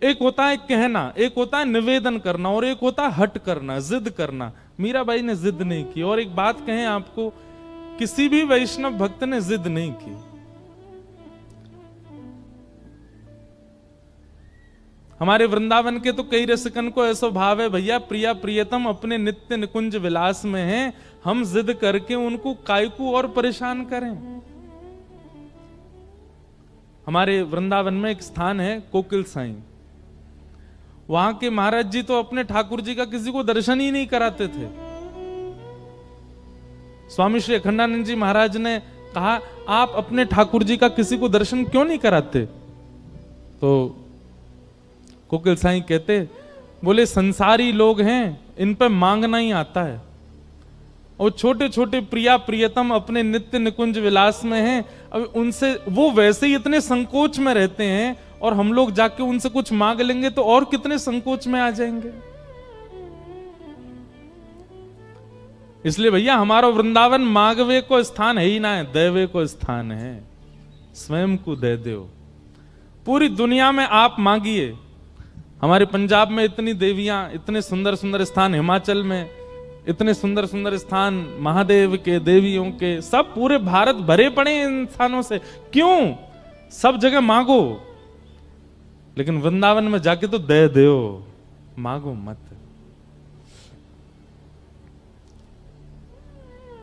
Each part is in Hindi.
एक होता है कहना, एक होता है निवेदन करना, और एक होता है हट करना, जिद करना। मीराबाई ने जिद नहीं की। और एक बात कहें आपको, किसी भी वैष्णव भक्त ने जिद नहीं की। हमारे वृंदावन के तो कई रसिकन को ऐसा भाव है, भैया प्रिया प्रियतम अपने नित्य निकुंज विलास में हैं, हम जिद करके उनको कायकू और परेशान करें। हमारे वृंदावन में एक स्थान है कोकिल साई, वहां के महाराज जी तो अपने ठाकुर जी का किसी को दर्शन ही नहीं कराते थे। स्वामी श्री अखंडानंद जी महाराज ने कहा, आप अपने ठाकुर जी का किसी को दर्शन क्यों नहीं कराते? तो कोकिल साई कहते, बोले संसारी लोग हैं, इन पे मांगना ही आता है, और छोटे छोटे प्रिया प्रियतम अपने नित्य निकुंज विलास में हैं। अब उनसे वो वैसे ही इतने संकोच में रहते हैं, और हम लोग जाके उनसे कुछ मांग लेंगे तो और कितने संकोच में आ जाएंगे। इसलिए भैया हमारा वृंदावन मांगवे को स्थान है ही ना है, देवे को स्थान है। स्वयं को दे दो। पूरी दुनिया में आप मांगिए। हमारे पंजाब में इतनी देवियां, इतने सुंदर सुंदर स्थान, हिमाचल में इतने सुंदर सुंदर स्थान महादेव के, देवियों के, सब पूरे भारत भरे पड़े इन स्थानों से। क्यों? सब जगह मांगो, लेकिन वृंदावन में जाके तो दे दो, मांगो मत।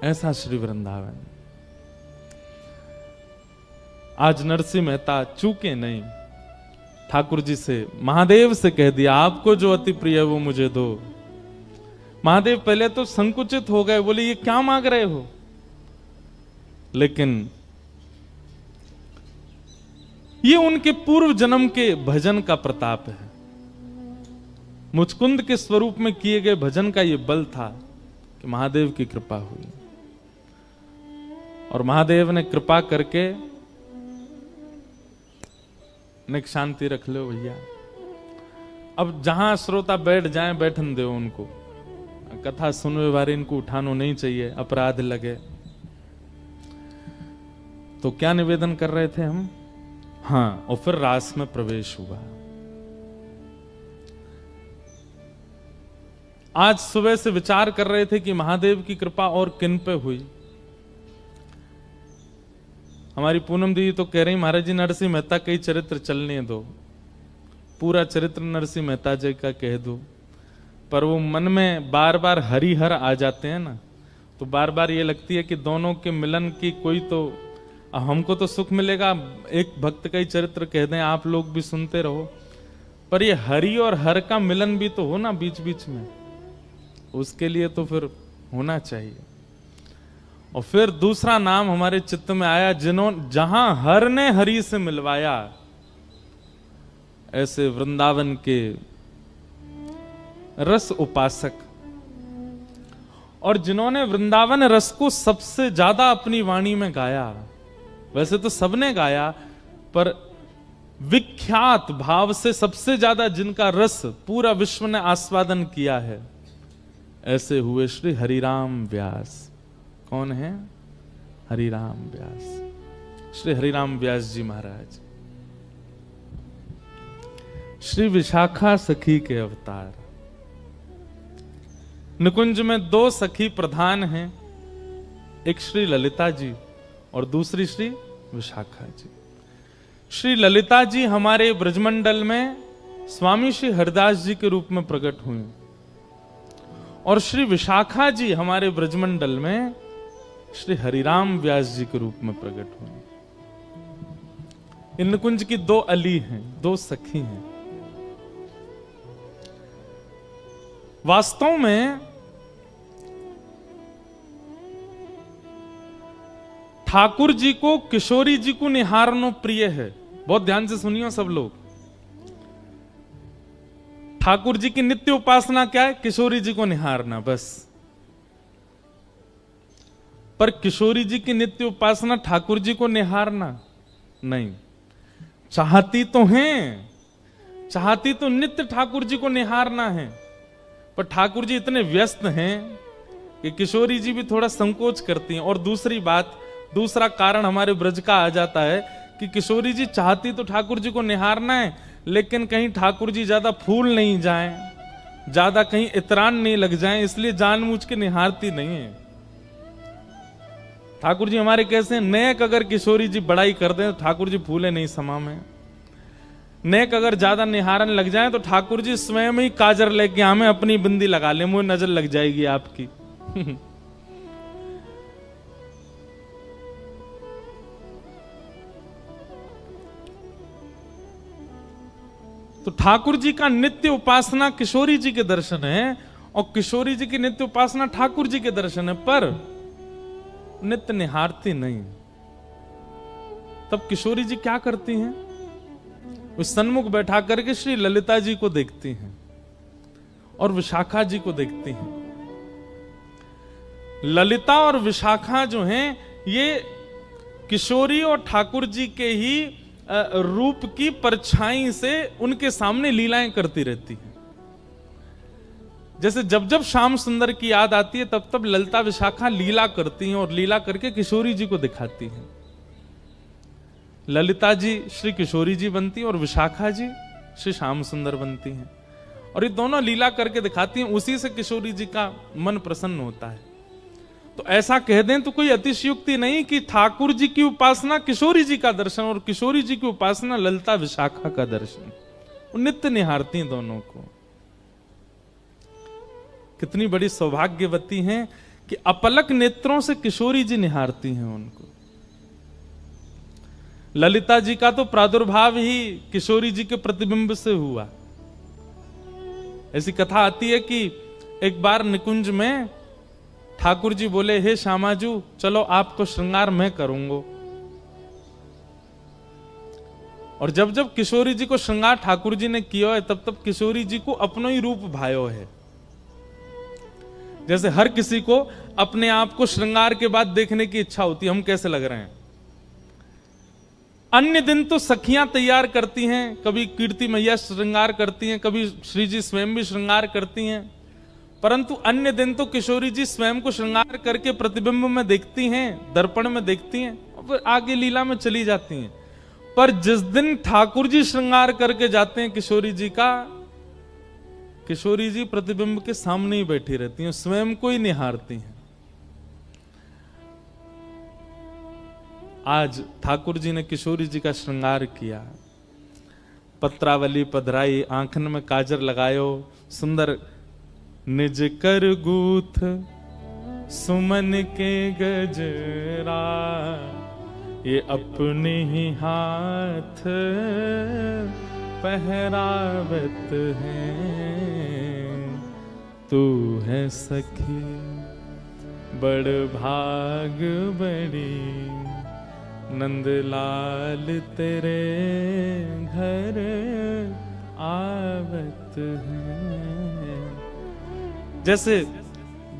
ऐसा श्री वृंदावन। आज नरसिंह मेहता चूके नहीं, ठाकुर जी से, महादेव से कह दिया, आपको जो अति प्रिय है वो मुझे दो। महादेव पहले तो संकुचित हो गए, बोले ये क्या मांग रहे हो? लेकिन ये उनके पूर्व जन्म के भजन का प्रताप है। मुचकुंद के स्वरूप में किए गए भजन का ये बल था कि महादेव की कृपा हुई, और महादेव ने कृपा करके निक शांति रख लो भैया। अब जहां श्रोता बैठ जाएं, बैठन दो उनको। कथा सुनने वाले इनको उठानो नहीं चाहिए, अपराध लगे। तो क्या निवेदन कर रहे थे हम? हाँ, और फिर रास में प्रवेश हुआ। आज सुबह से विचार कर रहे थे कि महादेव की कृपा और किन पे हुई। हमारी पूनम दीदी तो कह रही, महाराज जी नरसिंह मेहता कई चरित्र चलने दो, पूरा चरित्र नरसिंह मेहता जी का कह दो। पर वो मन में बार बार हरिहर आ जाते हैं ना, तो बार बार ये लगती है कि दोनों के मिलन की कोई तो, हमको तो सुख मिलेगा, एक भक्त का ही चरित्र कह दें, आप लोग भी सुनते रहो, पर ये हरि और हर का मिलन भी तो हो ना बीच बीच में, उसके लिए तो फिर होना चाहिए। और फिर दूसरा नाम हमारे चित्त में आया, जहां हर ने हरि से मिलवाया, ऐसे वृंदावन के रस उपासक, और जिन्होंने वृंदावन रस को सबसे ज्यादा अपनी वाणी में गाया। वैसे तो सबने गाया, पर विख्यात भाव से सबसे ज्यादा जिनका रस पूरा विश्व ने आस्वादन किया है, ऐसे हुए श्री हरिराम व्यास। कौन है? हरिराम व्यास। श्री हरिराम व्यास जी महाराज श्री विशाखा सखी के अवतार। निकुंज में दो सखी प्रधान हैं, एक श्री ललिता जी और दूसरी श्री विशाखा जी। श्री ललिता जी हमारे ब्रजमंडल में स्वामी श्री हरदास जी के रूप में प्रकट हुई, और श्री विशाखा जी हमारे ब्रजमंडल में श्री हरिराम व्यास जी के रूप में प्रकट हुए। इन निकुंज की दो अली हैं, दो सखी हैं। वास्तव में ठाकुर जी को किशोरी जी को निहारनो प्रिय है। बहुत ध्यान से सुनियो सब लोग। ठाकुर जी की नित्य उपासना क्या है? किशोरी जी को निहारना, बस। पर किशोरी जी की नित्य उपासना ठाकुर जी को निहारना नहीं। चाहती तो हैं, चाहती तो नित्य ठाकुर जी को निहारना है, पर ठाकुर जी इतने व्यस्त हैं कि किशोरी जी भी थोड़ा संकोच करती हैं। और दूसरी बात, दूसरा कारण हमारे ब्रज का आ जाता है कि किशोरी जी चाहती तो ठाकुर जी को निहारना है, लेकिन कहीं ठाकुर जी ज्यादा फूल नहीं जाएं, ज्यादा कहीं इतरान नहीं लग जाएं, इसलिए जानबूझ के निहारती नहीं है। ठाकुर जी हमारे कैसे हैं, नेक अगर किशोरी जी बड़ाई कर दें तो ठाकुर जी फूले नहीं समा में। नेक अगर ज्यादा निहारन लग जाए तो ठाकुर जी स्वयं ही काजर लेके हमें अपनी बिंदी लगा ले, मुझे नजर लग जाएगी आपकी। तो ठाकुर जी का नित्य उपासना किशोरी जी के दर्शन है, और किशोरी जी की नित्य उपासना ठाकुर जी के दर्शन है, पर नित्य निहारती नहीं। तब किशोरी जी क्या करती हैं, उस सन्मुख बैठा करके श्री ललिता जी को देखती हैं और विशाखा जी को देखती हैं। ललिता और विशाखा जो हैं, ये किशोरी और ठाकुर जी के ही रूप की परछाई से उनके सामने लीलाएं करती रहती हैं। जैसे जब जब श्याम सुंदर की याद आती है तब तब ललिता विशाखा लीला करती हैं और लीला करके किशोरी जी को दिखाती हैं। ललिता जी श्री किशोरी जी बनती हैं और विशाखा जी श्री श्याम सुंदर बनती हैं, और ये दोनों लीला करके दिखाती हैं। उसी से किशोरी जी का मन प्रसन्न होता है। तो ऐसा कह दें तो कोई अतिशयोक्ति नहीं कि ठाकुर जी की उपासना किशोरी जी का दर्शन और किशोरी जी की उपासना ललिता विशाखा का दर्शन। वो नित्य निहारती हैं दोनों को। कितनी बड़ी सौभाग्यवती हैं कि अपलक नेत्रों से किशोरी जी निहारती हैं उनको। ललिता जी का तो प्रादुर्भाव ही किशोरी जी के प्रतिबिंब से हुआ। ऐसी कथा आती है कि एक बार निकुंज में ठाकुर जी बोले, हे श्यामाजू चलो आपको श्रृंगार मैं करूंगा। और जब जब किशोरी जी को श्रृंगार ठाकुर जी ने किया है तब तब किशोरी जी को अपनो ही रूप भायो है। जैसे हर किसी को अपने आप को श्रृंगार के बाद देखने की इच्छा होती है, हम कैसे लग रहे हैं। अन्य दिन तो सखियां तैयार करती हैं, कभी कीर्ति मैया श्रृंगार करती हैं, कभी श्री जी स्वयं भी श्रृंगार करती हैं, परंतु अन्य दिन तो किशोरी जी स्वयं को श्रृंगार करके प्रतिबिंब में देखती हैं, दर्पण में देखती हैं और फिर आगे लीला में चली जाती हैं। पर जिस दिन ठाकुर जी श्रृंगार करके जाते हैं किशोरी जी का, किशोरी जी प्रतिबिंब के सामने ही बैठी रहती हैं, स्वयं को ही निहारती हैं। आज ठाकुर जी ने किशोरी जी का श्रृंगार किया, पत्रावली पधराई, आंखन में काजर लगायो, सुंदर निज कर गूथ सुमन के गजरा, ये अपने ही हाथ पहरावत है। तू है सखी बड़ भाग बड़ी, नंदलाल तेरे घर आवत है। जैसे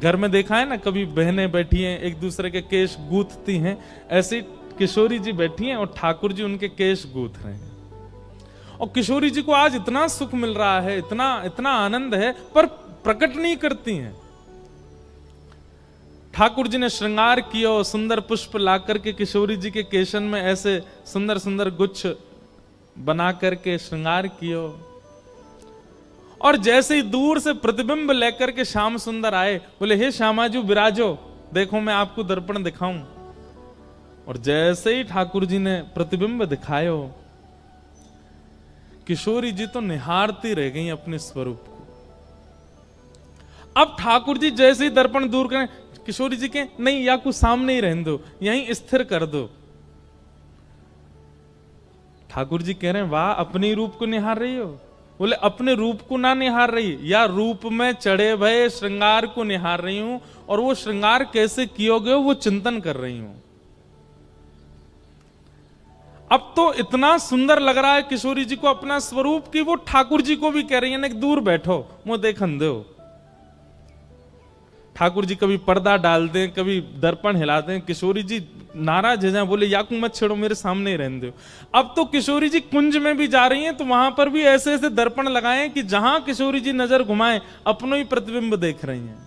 घर में देखा है ना, कभी बहनें बैठी हैं एक दूसरे के केश गूंथती हैं, ऐसे किशोरी जी बैठी हैं और ठाकुर जी उनके केश गूंथ रहे हैं। और किशोरी जी को आज इतना सुख मिल रहा है, इतना इतना आनंद है, पर प्रकट नहीं करती हैं। ठाकुर जी ने श्रृंगार किया, सुंदर पुष्प ला करके किशोरी जी के केशन में ऐसे सुंदर सुंदर गुच्छ बना करके श्रृंगार किया, और जैसे ही दूर से प्रतिबिंब लेकर के श्याम सुंदर आए, बोले हे श्यामाजू विराजो, देखो मैं आपको दर्पण दिखाऊं। और जैसे ही ठाकुर जी ने प्रतिबिंब दिखायो, किशोरी जी तो निहारती रह गई अपने स्वरूप को। अब ठाकुर जी जैसे ही दर्पण दूर करें, किशोरी जी के नहीं, या कुछ सामने ही रहने दो, यहीं स्थिर कर दो। ठाकुर जी कह रहे हैं वाह, अपने रूप को निहार रही हो। बोले अपने रूप को ना निहार रही, या रूप में चढ़े भये श्रृंगार को निहार रही हूं, और वो श्रृंगार कैसे कियोगे वो चिंतन कर रही हूं। अब तो इतना सुंदर लग रहा है किशोरी जी को अपना स्वरूप की वो ठाकुर जी को भी कह रही है ना, दूर बैठो मुझे देखन दो। ठाकुर जी कभी पर्दा डाल दें, कभी दर्पण हिला दें, किशोरी जी नाराज है, बोले याकू मत छेड़ो, मेरे सामने ही रहने दो। अब तो किशोरी जी कुंज में भी जा रही हैं तो वहां पर भी ऐसे ऐसे दर्पण लगाएं कि जहां किशोरी जी नजर घुमाएं अपनो ही प्रतिबिंब देख रही हैं।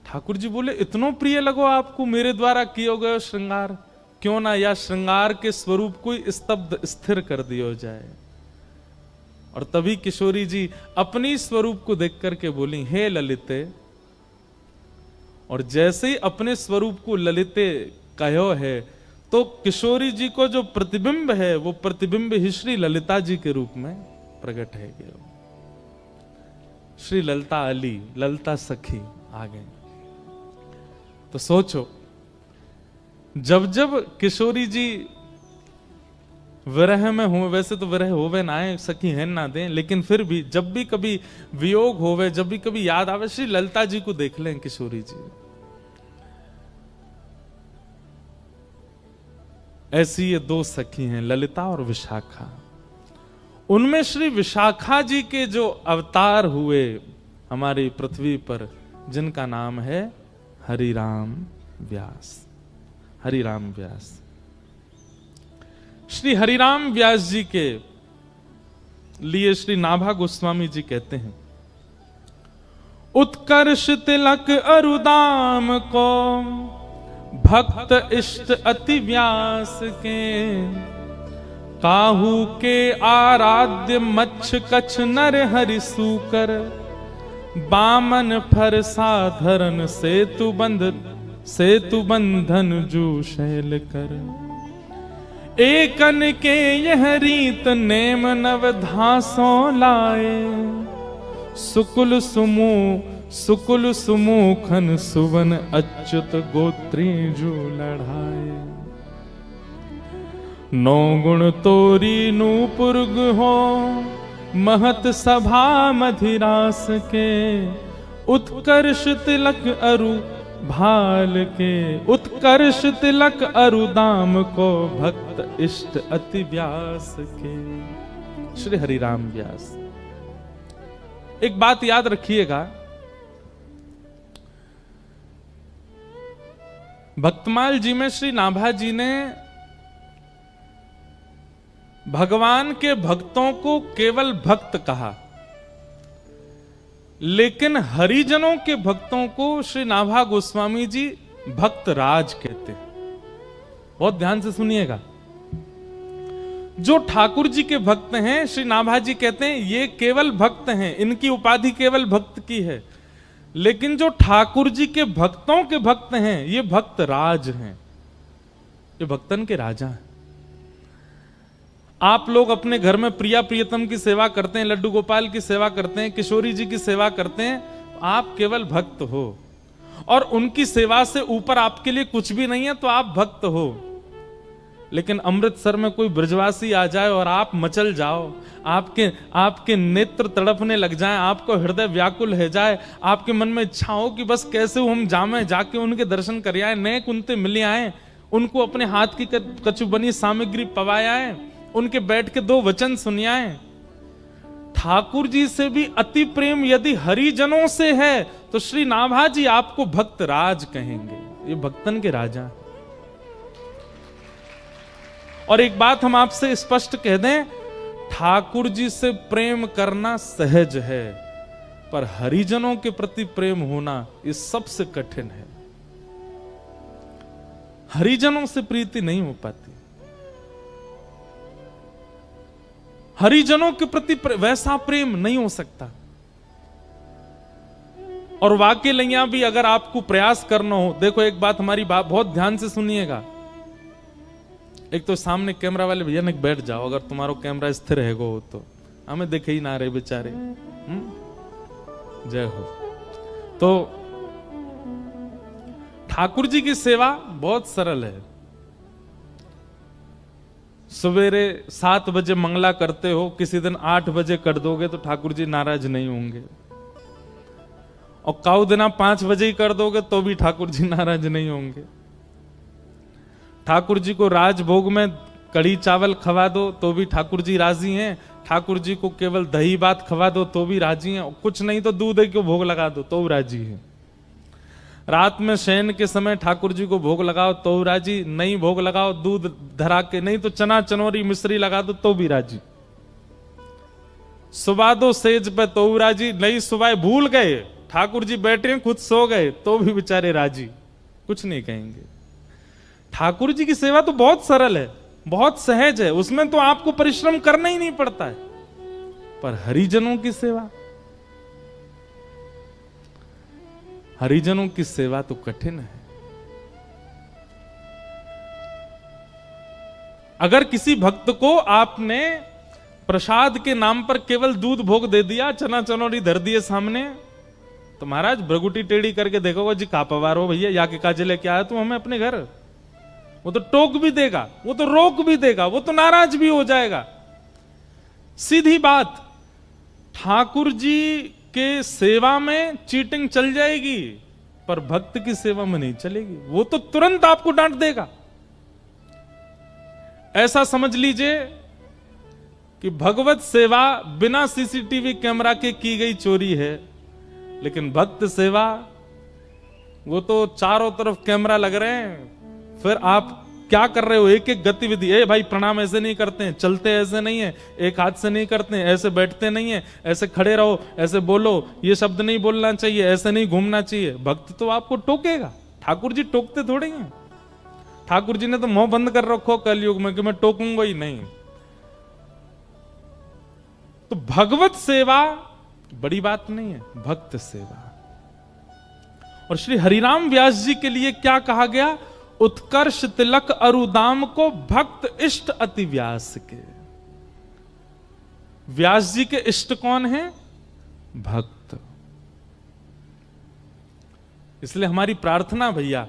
ठाकुर जी बोले इतनो प्रिय लगो आपको मेरे द्वारा किए गए श्रृंगार, क्यों ना या श्रृंगार के स्वरूप को ही स्तब्ध स्थिर कर दिया जाए। और तभी किशोरी जी अपनी स्वरूप को देख करके बोली, हे ललिते। और जैसे ही अपने स्वरूप को ललिते कहो है, तो किशोरी जी को जो प्रतिबिंब है वो प्रतिबिंब ही श्री ललिता जी के रूप में प्रकट है गया। श्री ललिता अली, ललिता सखी आ गए। तो सोचो, जब जब किशोरी जी विरह में हो, वैसे तो विरह होवे ना आए, सखी है ना दें, लेकिन फिर भी जब भी कभी वियोग होवे, जब भी कभी याद आवे, श्री ललिता जी को देख लें किशोरी जी। ऐसी ये दो सखी हैं, ललिता और विशाखा। उनमें श्री विशाखा जी के जो अवतार हुए हमारी पृथ्वी पर, जिनका नाम है हरिराम व्यास। हरिराम व्यास, श्री हरिराम व्यास जी के लिए श्री नाभा गोस्वामी जी कहते हैं, उत्कर्ष तिलक अरुदाम को भक्त इष्ट अति व्यास के, काहू के आराध्य मच्छ कच्छ नर हरि सूकर, बामन फर साधरन सेतु बंधन जू शैल कर, एकन के यह रीत नेम नवधासों लाए, सुकुल सुमुखन सुवन अच्युत गोत्री जू लढ़ाए, नौ गुण तोरी नूपुर्ग हो महत सभा मधिरास के, उत्कर्ष तिलक अरु भाल के, उत्कर्ष तिलक अरुदाम को भक्त इष्ट अति व्यास के। श्री हरिराम व्यास। एक बात याद रखिएगा, भक्तमाल जी में श्री नाभा जी ने भगवान के भक्तों को केवल भक्त कहा, लेकिन हरिजनों के भक्तों को श्री नाभा गोस्वामी जी भक्त राज कहते हैं। बहुत ध्यान से सुनिएगा, जो ठाकुर जी के भक्त हैं श्री नाभा जी कहते हैं ये केवल भक्त हैं, इनकी उपाधि केवल भक्त की है, लेकिन जो ठाकुर जी के भक्तों के भक्त हैं ये भक्त राज हैं, ये भक्तन के राजा हैं। आप लोग अपने घर में प्रिया प्रियतम की सेवा करते हैं, लड्डू गोपाल की सेवा करते हैं, किशोरी जी की सेवा करते हैं, आप केवल भक्त हो, और उनकी सेवा से ऊपर आपके लिए कुछ भी नहीं है तो आप भक्त हो। लेकिन अमृतसर में कोई ब्रजवासी आ जाए और आप मचल जाओ, आपके नेत्र तड़पने लग जाएं, आपको हृदय व्याकुल हो जाए, आपके मन में इच्छा हो कि बस कैसे हम जामे जाके उनके दर्शन कर आए, नए कुंते मिले आए, उनको अपने हाथ की कछु बनी सामग्री पवाए, उनके बैठ के दो वचन सुनियाए। ठाकुर जी से भी अति प्रेम यदि हरिजनों से है तो श्री नाभा जी आपको भक्त राज कहेंगे, ये भक्तन के राजा। और एक बात हम आपसे स्पष्ट कह दें, ठाकुर जी से प्रेम करना सहज है, पर हरिजनों के प्रति प्रेम होना ये सबसे कठिन है। हरिजनों से प्रीति नहीं हो पाती, हरिजनों के प्रति वैसा प्रेम नहीं हो सकता। और वाकई लैया भी अगर आपको प्रयास करना हो, देखो एक बात हमारी बात बहुत ध्यान से सुनिएगा, एक तो सामने कैमरा वाले भैया ने बैठ जाओ, अगर तुम्हारा कैमरा स्थिर है गो तो हमें देखे ही ना रहे बेचारे। जय हो। तो ठाकुर जी की सेवा बहुत सरल है। सवेरे 7 बजे मंगला करते हो, किसी दिन 8 बजे कर दोगे तो ठाकुर जी नाराज नहीं होंगे, और काऊ दिना 5 बजे ही कर दोगे तो भी ठाकुर जी नाराज नहीं होंगे। ठाकुर जी को राजभोग में कढ़ी चावल खवा दो तो भी ठाकुर जी राजी हैं, ठाकुर जी को केवल दही भात खवा दो तो भी राजी हैं, कुछ नहीं तो दूध को भोग लगा दो तो राजी हैं। रात में शयन के समय ठाकुर जी को भोग लगाओ तो राजी, नहीं भोग लगाओ दूध धरा के, नहीं तो चना चनोरी मिश्री लगा दो तो भी राजी। सुबह दो सेज पे तो राजी, नहीं सुबह भूल गए ठाकुर जी बैठे खुद सो गए तो भी बेचारे राजी, कुछ नहीं कहेंगे। ठाकुर जी की सेवा तो बहुत सरल है, बहुत सहज है, उसमें तो आपको परिश्रम करना ही नहीं पड़ता है। पर हरिजनों की सेवा, हरिजनों की सेवा तो कठिन है। अगर किसी भक्त को आपने प्रसाद के नाम पर केवल दूध भोग दे दिया, चना चनौरी धर दिए सामने, तो महाराज भ्रगुटी टेढ़ी करके देखोगे, जी का पवार हो भैया, या के काजे लेके आया तू हमें अपने घर। वो तो टोक भी देगा, वो तो रोक भी देगा, वो तो नाराज भी हो जाएगा। सीधी बात, ठाकुर जी के सेवा में चीटिंग चल जाएगी, पर भक्त की सेवा में नहीं चलेगी। वो तो तुरंत आपको डांट देगा। ऐसा समझ लीजिए कि भगवत सेवा बिना सीसीटीवी कैमरा के की गई चोरी है, लेकिन भक्त सेवा वो तो चारों तरफ कैमरा लग रहे हैं, फिर आप क्या कर रहे हो, एक एक गतिविधि। ए भाई प्रणाम ऐसे नहीं करते हैं, चलते ऐसे नहीं है, एक हाथ से नहीं करते हैं, ऐसे बैठते नहीं है, ऐसे खड़े रहो, ऐसे बोलो, ये शब्द नहीं बोलना चाहिए, ऐसे नहीं घूमना चाहिए। भक्त तो आपको टोकेगा, ठाकुर जी टोकते थोड़े हैं। ठाकुर जी ने तो मुंह बंद कर रखो कलयुग में कि मैं टोकूंगा ही नहीं। तो भगवत सेवा बड़ी बात नहीं है, भक्त सेवा। और श्री हरिराम व्यास जी के लिए क्या कहा गया, उत्कर्ष तिलक अरुदाम को भक्त इष्ट अति व्यास के। व्यास जी के इष्ट कौन है, भक्त। इसलिए हमारी प्रार्थना भैया,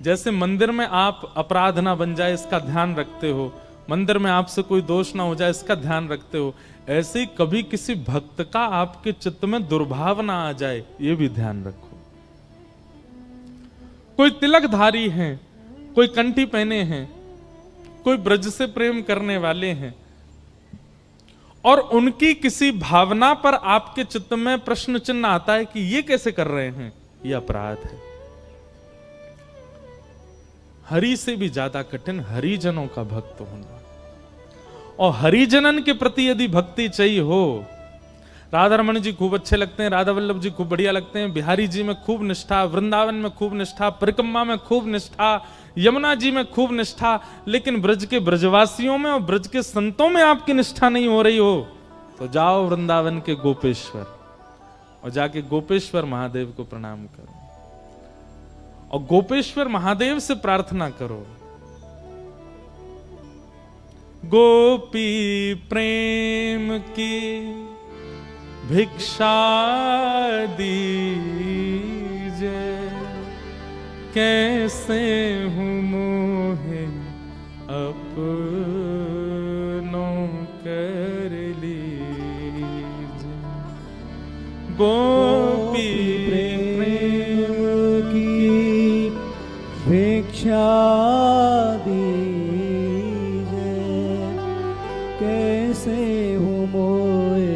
जैसे मंदिर में आप अपराध ना बन जाए इसका ध्यान रखते हो, मंदिर में आपसे कोई दोष ना हो जाए इसका ध्यान रखते हो, ऐसे ही कभी किसी भक्त का आपके चित्त में दुर्भाव ना आ जाए ये भी ध्यान रखो। कोई तिलकधारी हैं, कोई कंठी पहने हैं, कोई ब्रज से प्रेम करने वाले हैं, और उनकी किसी भावना पर आपके चित्त में प्रश्न चिन्ह आता है कि ये कैसे कर रहे हैं, ये अपराध है। हरि से भी ज्यादा कठिन हरिजनों का भक्त होना। और हरिजनन के प्रति यदि भक्ति चाहिए हो, राधा रमन जी खूब अच्छे लगते हैं, राधा वल्लभ जी खूब बढ़िया लगते हैं, बिहारी जी में खूब निष्ठा, वृंदावन में खूब निष्ठा, परिक्रमा में खूब निष्ठा, यमुना जी में खूब निष्ठा, लेकिन ब्रज के ब्रजवासियों में और ब्रज के संतों में आपकी निष्ठा नहीं हो रही हो, तो जाओ वृंदावन के गोपेश्वर और जाके गोपेश्वर महादेव को प्रणाम करो और गोपेश्वर महादेव से प्रार्थना करो, गोपी प्रेम की भिक्षा दीजे, कैसे हूँ मोहे अपनों कर लीजे। गोपी प्रेम की भिक्षा दीजे, कैसे हूँ मोहे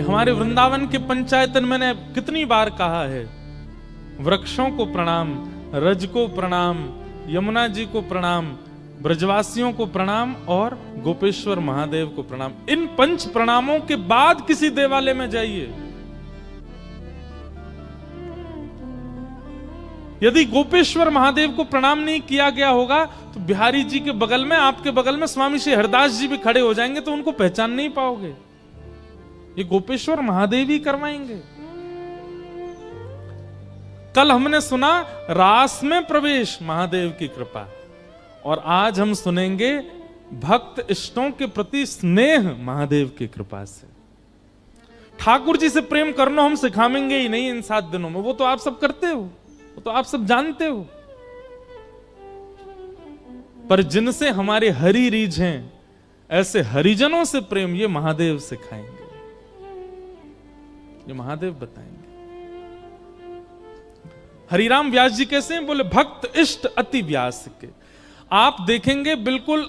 हमारे वृंदावन के पंचायतन मैंने कितनी बार कहा है, वृक्षों को प्रणाम, रज को प्रणाम, यमुना जी को प्रणाम, ब्रजवासियों को प्रणाम और गोपेश्वर महादेव को प्रणाम। इन पंच प्रणामों के बाद किसी देवालय में जाइए। यदि गोपेश्वर महादेव को प्रणाम नहीं किया गया होगा तो बिहारी जी के बगल में, आपके बगल में स्वामी श्री हरदास जी भी खड़े हो जाएंगे तो उनको पहचान नहीं पाओगे। ये गोपेश्वर महादेव ही करवाएंगे। कल हमने सुना रास में प्रवेश महादेव की कृपा, और आज हम सुनेंगे भक्त इष्टों के प्रति स्नेह महादेव की कृपा से। ठाकुर जी से प्रेम करना हम सिखाएंगे ही नहीं इन 7 दिनों में, वो तो आप सब करते हो, वो तो आप सब जानते हो, पर जिनसे हमारे हरि रीझ हैं, ऐसे हरिजनों से प्रेम ये महादेव सिखाएंगे, ये महादेव बताएंगे। हरिराम व्यास जी कैसे हैं, बोले भक्त इष्ट अति व्यास के। आप देखेंगे बिल्कुल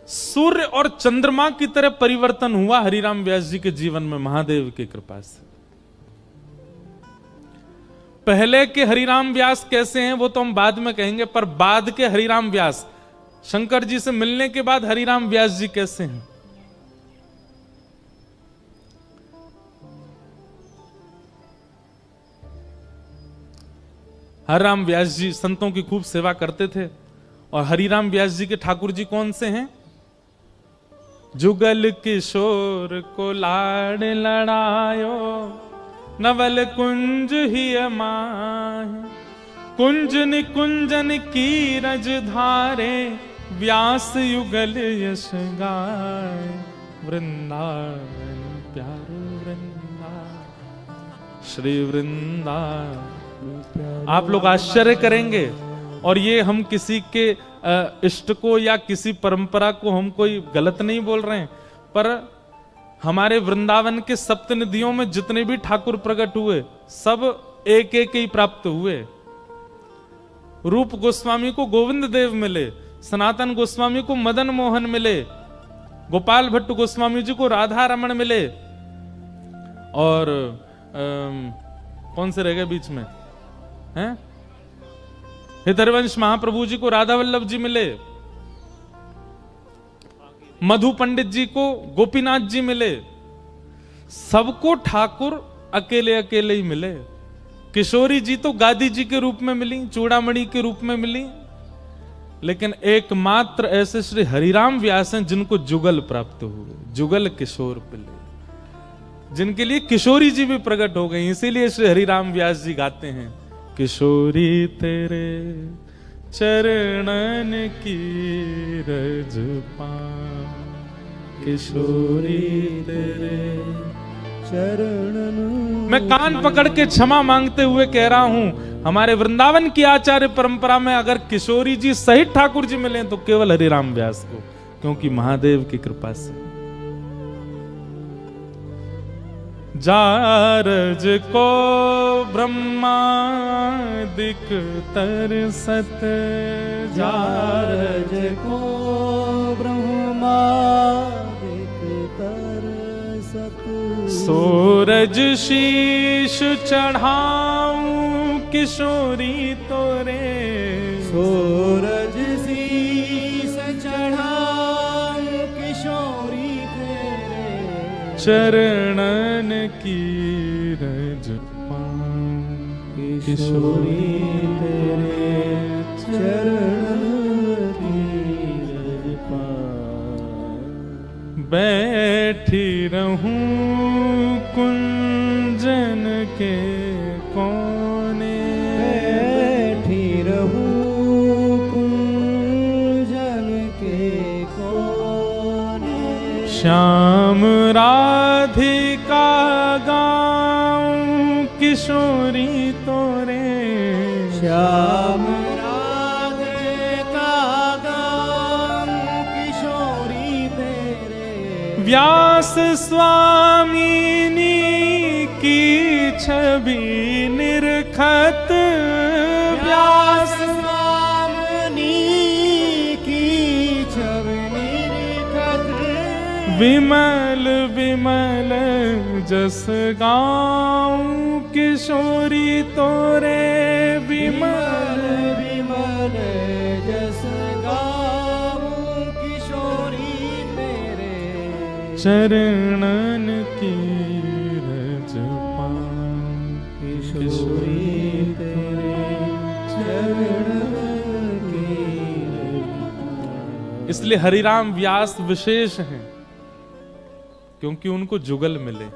सूर्य और चंद्रमा की तरह परिवर्तन हुआ हरिराम व्यास जी के जीवन में महादेव की कृपा से। पहले के हरिराम व्यास कैसे हैं वो तो हम बाद में कहेंगे, पर बाद के हरिराम व्यास, शंकर जी से मिलने के बाद हरिराम व्यास जी कैसे हैं। हरिराम व्यास जी संतों की खूब सेवा करते थे। और हरिराम व्यास जी के ठाकुर जी कौन से हैं? जुगल किशोर को लाड़ लड़ायो, नवल कुंज ही माहे, कुंज निकुंजन की रज धारे, व्यास युगल यश गाय, वृंदावन प्यारो वृंदावन, श्री वृंदावन। आप लोग आश्चर्य करेंगे, और ये हम किसी के इष्ट को या किसी परंपरा को हम कोई गलत नहीं बोल रहे हैं, पर हमारे वृंदावन के सप्त निधियों में जितने भी ठाकुर प्रकट हुए सब एक एक ही प्राप्त हुए। रूप गोस्वामी को गोविंद देव मिले, सनातन गोस्वामी को मदन मोहन मिले, गोपाल भट्ट गोस्वामी जी को राधा रमण मिले, और कौन से रह गए बीच में हैं? हृदयवंश महाप्रभु जी को राधा वल्लभ जी मिले, मधु पंडित जी को गोपीनाथ जी मिले। सबको ठाकुर अकेले अकेले ही मिले। किशोरी जी तो गादी जी के रूप में मिली, चूड़ामणि के रूप में मिली, लेकिन एकमात्र ऐसे श्री हरिराम व्यास हैं जिनको जुगल प्राप्त हुए, जुगल किशोर पिले, जिनके लिए किशोरी जी भी प्रकट हो गई। इसीलिए श्री हरिराम व्यास जी गाते हैं, किशोरी तेरे चरणन की रज पाऊं, किशोरी तेरे चरणन। मैं कान पकड़ के क्षमा मांगते हुए कह रहा हूं, हमारे वृंदावन की आचार्य परंपरा में अगर किशोरी जी सहित ठाकुर जी मिले तो केवल हरिराम व्यास को, क्योंकि महादेव की कृपा से। जारज को ब्रह्मादिक तरसत, जारज को ब्रह्मादिक तरसत, सूरज शीश चढ़ाऊं किशोरी तोरे, सूरज शीश चढ़ाऊं किशोरी तेरे, चरणन की रज पाऊं, किशोरी तेरे चरणन की रज पाऊं। बैठी रहूं कुंजन के कोने, बैठी रहूं कुंजन के कोने, श्याम राधिका गाऊं किशोरी तोरे, श्याम राधिका गाऊं किशोरी तेरे, व्यास स्वामिनी की छवि निरखत, व्यास स्वामिनी की छवि निरखत, विमल विमल जस गाऊं किशोरी तोरे, विमल विमल जस गाऊं किशोरी तेरे, चरणन की रज पाऊं, किशोरी तेरे चरणन की रज पाऊं। इसलिए हरिराम व्यास विशेष हैं, क्योंकि उनको जुगल मिले।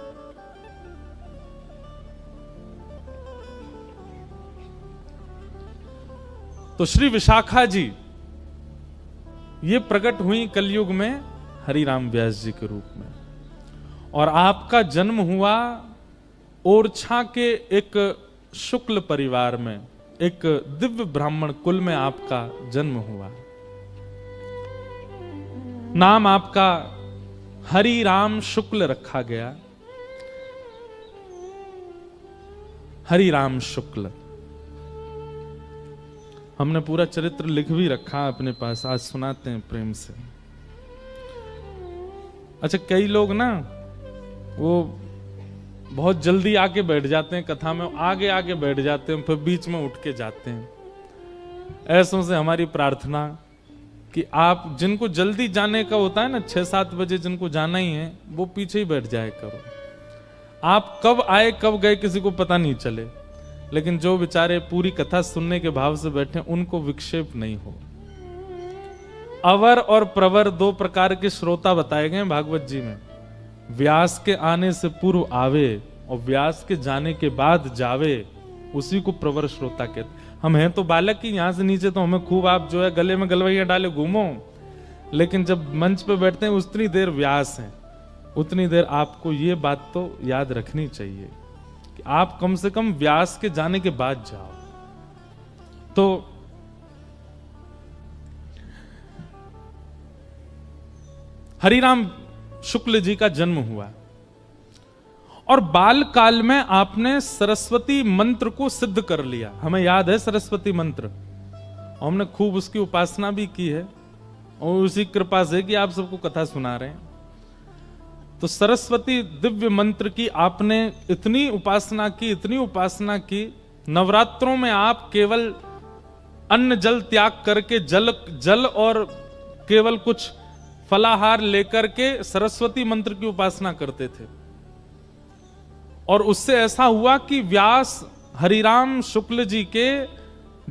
तो श्री विशाखा जी ये प्रकट हुई कलयुग में हरिराम व्यास जी के रूप में, और आपका जन्म हुआ ओरछा के एक शुक्ल परिवार में, एक दिव्य ब्राह्मण कुल में आपका जन्म हुआ। नाम आपका हरिराम शुक्ल रखा गया, हरिराम शुक्ल। हमने पूरा चरित्र लिख भी रखा अपने पास, आज सुनाते हैं प्रेम से। अच्छा, कई लोग ना वो बहुत जल्दी आके बैठ जाते हैं कथा में, आगे आगे बैठ जाते हैं, फिर बीच में उठ के जाते हैं। ऐसों से हमारी प्रार्थना कि आप जिनको जल्दी जाने का होता है ना, 6-7 बजे जिनको जाना ही है, वो पीछे ही बैठ जाए करो। आप कब आए कब गए किसी को पता नहीं चले। लेकिन जो बेचारे पूरी कथा सुनने के भाव से बैठे उनको विक्षेप नहीं हो। अवर और प्रवर दो प्रकार के श्रोता बताए गए भागवत जी में। व्यास के आने से पूर्व आवे और व्यास के जाने के बाद जावे, उसी को प्रवर श्रोता कहते। हम हैं तो बालक ही, यहां से नीचे तो हमें खूब आप जो है गले में गलवैया डाले घूमो, लेकिन जब मंच पे बैठते हैं उतनी देर व्यास हैं, उतनी देर आपको ये बात तो याद रखनी चाहिए कि आप कम से कम व्यास के जाने के बाद जाओ। तो हरिराम शुक्ल जी का जन्म हुआ और बाल काल में आपने सरस्वती मंत्र को सिद्ध कर लिया। हमें याद है सरस्वती मंत्र, और हमने खूब उसकी उपासना भी की है, और उसी कृपा से कि आप सबको कथा सुना रहे हैं। तो सरस्वती दिव्य मंत्र की आपने इतनी उपासना की, नवरात्रों में आप केवल अन्न जल त्याग करके जल और केवल कुछ फलाहार लेकर के सरस्वती मंत्र की उपासना करते थे। और उससे ऐसा हुआ कि व्यास हरिराम शुक्ल जी के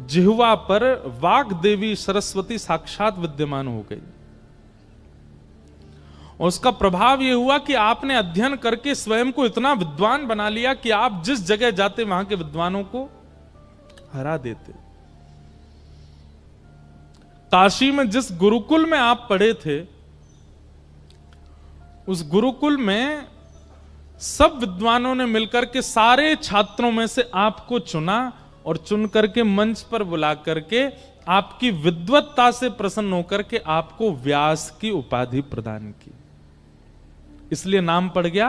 जिह्वा पर वाग देवी सरस्वती साक्षात विद्यमान हो गई। और उसका प्रभाव यह हुआ कि आपने अध्ययन करके स्वयं को इतना विद्वान बना लिया कि आप जिस जगह जाते वहां के विद्वानों को हरा देते। काशी में जिस गुरुकुल में आप पढ़े थे, उस गुरुकुल में सब विद्वानों ने मिलकर के सारे छात्रों में से आपको चुना और चुन करके मंच पर बुला करके आपकी विद्वत्ता से प्रसन्न होकर के आपको व्यास की उपाधि प्रदान की। इसलिए नाम पड़ गया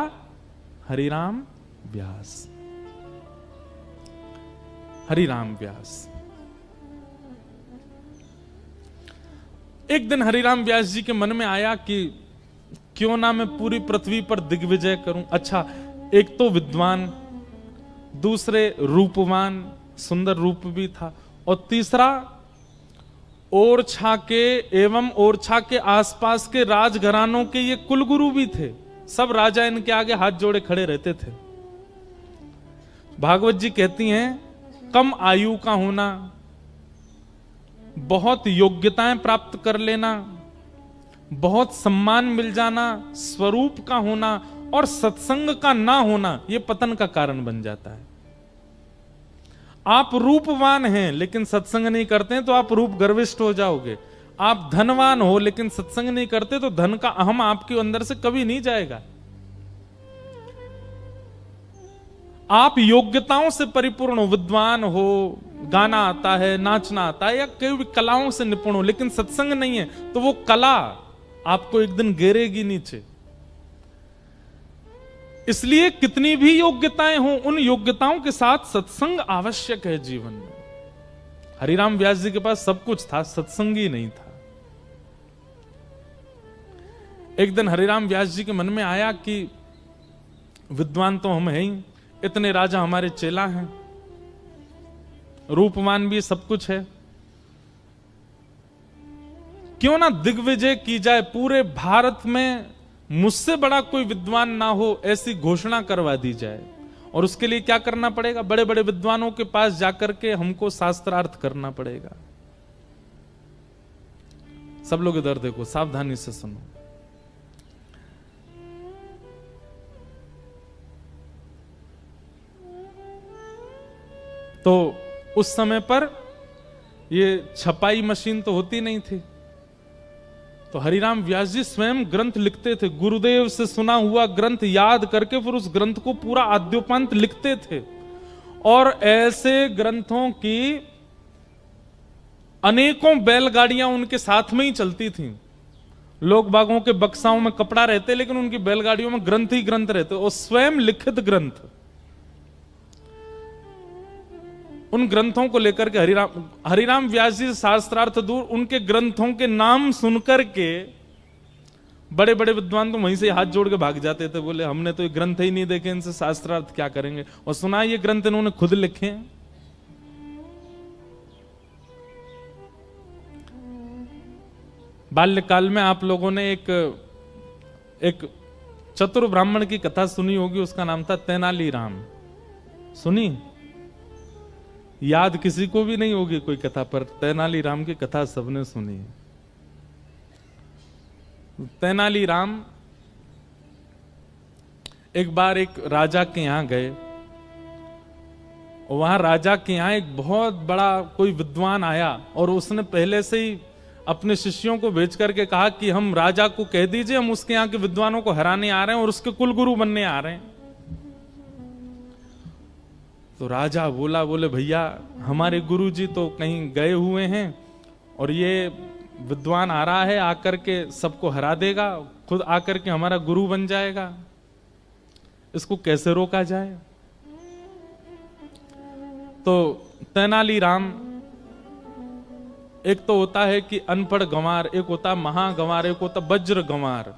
हरिराम व्यास। हरिराम व्यास। एक दिन हरिराम व्यास जी के मन में आया कि क्यों ना मैं पूरी पृथ्वी पर दिग्विजय करूं। अच्छा, एक तो विद्वान, दूसरे रूपवान, सुंदर रूप भी था, और तीसरा ओरछा के एवं ओरछा के आसपास के राजघरानों के ये कुलगुरु भी थे। सब राजा इनके आगे हाथ जोड़े खड़े रहते थे। भागवत जी कहती हैं, कम आयु का होना, बहुत योग्यताएं प्राप्त कर लेना, बहुत सम्मान मिल जाना, स्वरूप का होना और सत्संग का ना होना, यह पतन का कारण बन जाता है। आप रूपवान हैं लेकिन सत्संग नहीं करते हैं तो आप रूप गर्विष्ठ हो जाओगे। आप धनवान हो लेकिन सत्संग नहीं करते तो धन का अहम आपके अंदर से कभी नहीं जाएगा। आप योग्यताओं से परिपूर्ण हो, विद्वान हो, गाना आता है, नाचना आता है, या कोई भी कलाओं से निपुण हो, लेकिन सत्संग नहीं है तो वो कला आपको एक दिन गिरेगी नीचे। इसलिए कितनी भी योग्यताएं हो, उन योग्यताओं के साथ सत्संग आवश्यक है जीवन में। हरिराम व्यास जी के पास सब कुछ था, सत्संग ही नहीं था। एक दिन हरिराम व्यास जी के मन में आया कि विद्वान तो हम हैं ही, इतने राजा हमारे चेला हैं, रूपवान भी सब कुछ है, क्यों ना दिग्विजय की जाए, पूरे भारत में मुझसे बड़ा कोई विद्वान ना हो ऐसी घोषणा करवा दी जाए। और उसके लिए क्या करना पड़ेगा? बड़े बड़े विद्वानों के पास जाकर के हमको शास्त्रार्थ करना पड़ेगा। सब लोग इधर देखो, सावधानी से सुनो। तो उस समय पर ये छपाई मशीन तो होती नहीं थी, तो हरिराम व्यास जी स्वयं ग्रंथ लिखते थे। गुरुदेव से सुना हुआ ग्रंथ याद करके फिर उस ग्रंथ को पूरा आद्योपांत लिखते थे। और ऐसे ग्रंथों की अनेकों बैलगाड़ियां उनके साथ में ही चलती थीं। लोग बागों के बक्साओं में कपड़ा रहते, लेकिन उनकी बैलगाड़ियों में ग्रंथ ही ग्रंथ रहते, और स्वयं लिखित ग्रंथ। उन ग्रंथों को लेकर के हरिराम व्यास जी शास्त्रार्थ दूर, उनके ग्रंथों के नाम सुनकर के बड़े बड़े विद्वान तो वहीं से हाथ जोड़ के भाग जाते थे, बोले हमने तो ये ग्रंथ ही नहीं देखे, इनसे शास्त्रार्थ क्या करेंगे। और सुना ये ग्रंथ इन्होंने खुद लिखे हैं। बाल्यकाल में आप लोगों ने एक चतुर ब्राह्मण की कथा सुनी होगी, उसका नाम था तेनाली राम। सुनी? याद किसी को भी नहीं होगी कोई कथा, पर तेनालीराम की कथा सबने सुनी है। तेनालीराम एक बार एक राजा के यहां गए, वहां राजा के यहां एक बहुत बड़ा कोई विद्वान आया और उसने पहले से ही अपने शिष्यों को भेज करके कहा कि हम राजा को कह दीजिए हम उसके यहाँ के विद्वानों को हराने आ रहे हैं और उसके कुलगुरु बनने आ रहे हैं। तो राजा बोले भैया हमारे गुरुजी तो कहीं गए हुए हैं और ये विद्वान आ रहा है, आकर के सबको हरा देगा, खुद आकर के हमारा गुरु बन जाएगा, इसको कैसे रोका जाए। तो तेनालीराम, एक तो होता है कि अनपढ़ गंवार, एक होता महागंवार, एक होता वज्र गंवार।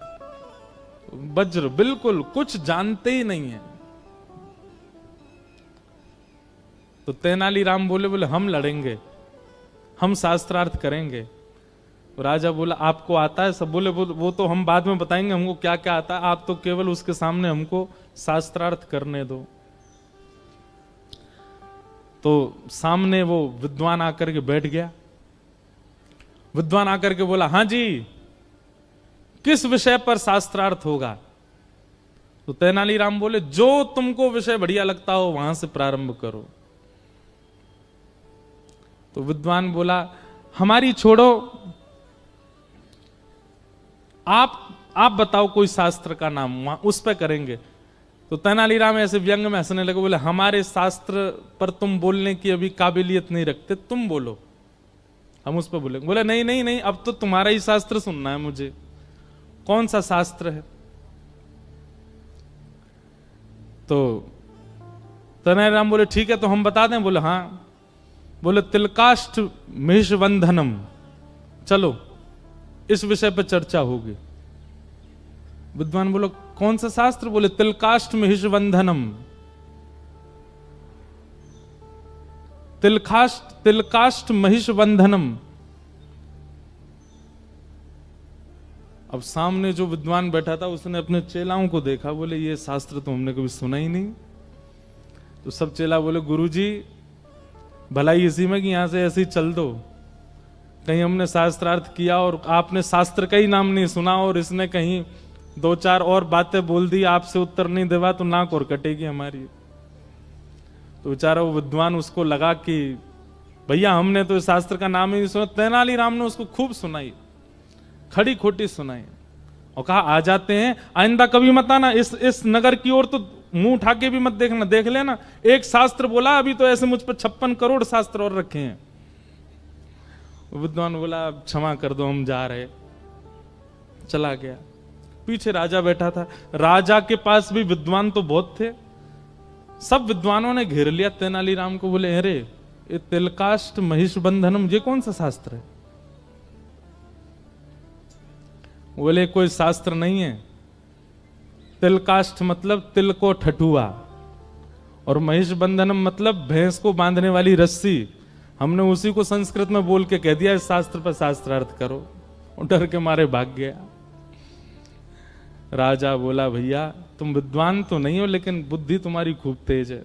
वज्र बिल्कुल कुछ जानते ही नहीं है। तो तेनालीराम बोले हम लड़ेंगे, हम शास्त्रार्थ करेंगे। तो राजा बोला आपको आता है सब? बोले वो तो हम बाद में बताएंगे हमको क्या क्या आता है, आप तो केवल उसके सामने हमको शास्त्रार्थ करने दो। तो सामने वो विद्वान आकर के बैठ गया। विद्वान आकर के बोला हां जी किस विषय पर शास्त्रार्थ होगा? तो तेनालीराम बोले जो तुमको विषय बढ़िया लगता हो वहां से प्रारंभ करो। तो विद्वान बोला हमारी छोड़ो, आप बताओ कोई शास्त्र का नाम, उस पे करेंगे। तो तेनालीराम ऐसे व्यंग में हंसने लगे, बोले हमारे शास्त्र पर तुम बोलने की अभी काबिलियत नहीं रखते, तुम बोलो हम उस पर बोलेंगे। बोले नहीं नहीं नहीं, अब तो तुम्हारा ही शास्त्र सुनना है मुझे। कौन सा शास्त्र है? तो तेनालीराम बोले ठीक है तो हम बता दें? बोले हाँ। बोले तिलकाष्ठ महिषबंधनम, चलो इस विषय पर चर्चा होगी। विद्वान बोलो कौन सा शास्त्र? बोले तिलकाष्ठ महिषबंधनम। तिलकाष्ठ महिषबंधनम। अब सामने जो विद्वान बैठा था उसने अपने चेलाओं को देखा, बोले ये शास्त्र तो हमने कभी सुना ही नहीं। तो सब चेला बोले गुरुजी भलाई इसी में कि यहां से ऐसे ही चल दो, कहीं हमने शास्त्रार्थ किया और आपने शास्त्र का ही नाम नहीं सुना और इसने कहीं दो चार और बातें बोल दी, आपसे उत्तर नहीं देवा तो नाक और कटेगी हमारी। तो बेचारा वो विद्वान उसको लगा कि भैया हमने तो इस शास्त्र का नाम ही नहीं सुना। तेनालीराम ने उसको खूब सुनाई, खड़ी खोटी सुनाई और कहा आ जाते हैं, आइंदा कभी मत आना इस नगर की ओर, तो मुंह उठा के भी मत देखना, देख लेना एक शास्त्र बोला, अभी तो ऐसे मुझ पर 56 करोड़ शास्त्र और रखे हैं। विद्वान बोला क्षमा कर दो हम जा रहे, चला गया। पीछे राजा बैठा था, राजा के पास भी विद्वान तो बहुत थे, सब विद्वानों ने घेर लिया तेनालीराम को। बोले अरे ये तिलकाष्ठ महिषबंधनम ये कौन सा शास्त्र है? बोले कोई शास्त्र नहीं है, तिलकाष्ठ मतलब तिल को ठठुआ और महिषबंधनम मतलब भैंस को बांधने वाली रस्सी। हमने उसी को संस्कृत में बोल के कह दिया इस शास्त्र पर शास्त्रार्थ करो, और डर के मारे भाग गया। राजा बोला भैया तुम विद्वान तो नहीं हो लेकिन बुद्धि तुम्हारी खूब तेज है।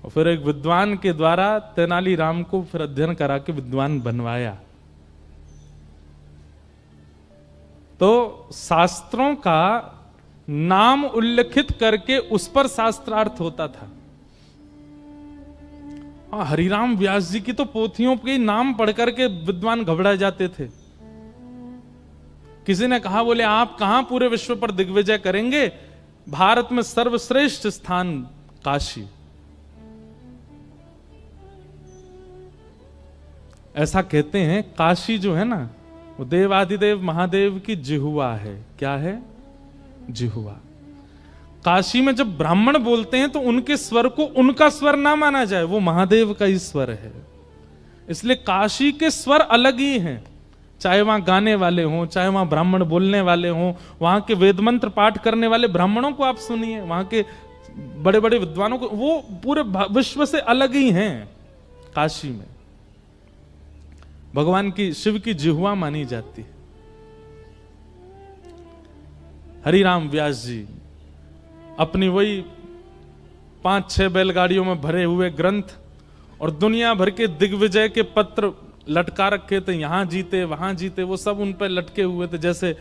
और फिर एक विद्वान के द्वारा तेनालीराम को फिर अध्ययन करा के विद्वान बनवाया। तो शास्त्रों का नाम उल्लेखित करके उस पर शास्त्रार्थ होता था। हरिराम व्यास जी की तो पोथियों के नाम पढ़ करके विद्वान घबरा जाते थे। किसी ने कहा बोले आप कहां पूरे विश्व पर दिग्विजय करेंगे, भारत में सर्वश्रेष्ठ स्थान काशी। ऐसा कहते हैं काशी जो है ना वो देवाधिदेव महादेव की जिह्वा है। क्या है? जिह्वा। काशी में जब ब्राह्मण बोलते हैं तो उनके स्वर को उनका स्वर ना माना जाए, वो महादेव का ही स्वर है। इसलिए काशी के स्वर अलग ही हैं, चाहे वहां गाने वाले हों, चाहे वहां ब्राह्मण बोलने वाले हों, वहां के वेद मंत्र पाठ करने वाले ब्राह्मणों को आप सुनिए, वहां के बड़े बड़े विद्वानों को, वो पूरे विश्व से अलग ही हैं। काशी में भगवान की शिव की जिह्वा मानी जाती है। हरिराम व्यास जी अपनी वही 5-6 बैलगाड़ियों में भरे हुए ग्रंथ और दुनिया भर के दिग्विजय के पत्र लटका रखे थे, यहां जीते वहां जीते, वो सब उन पर लटके हुए थे। जैसे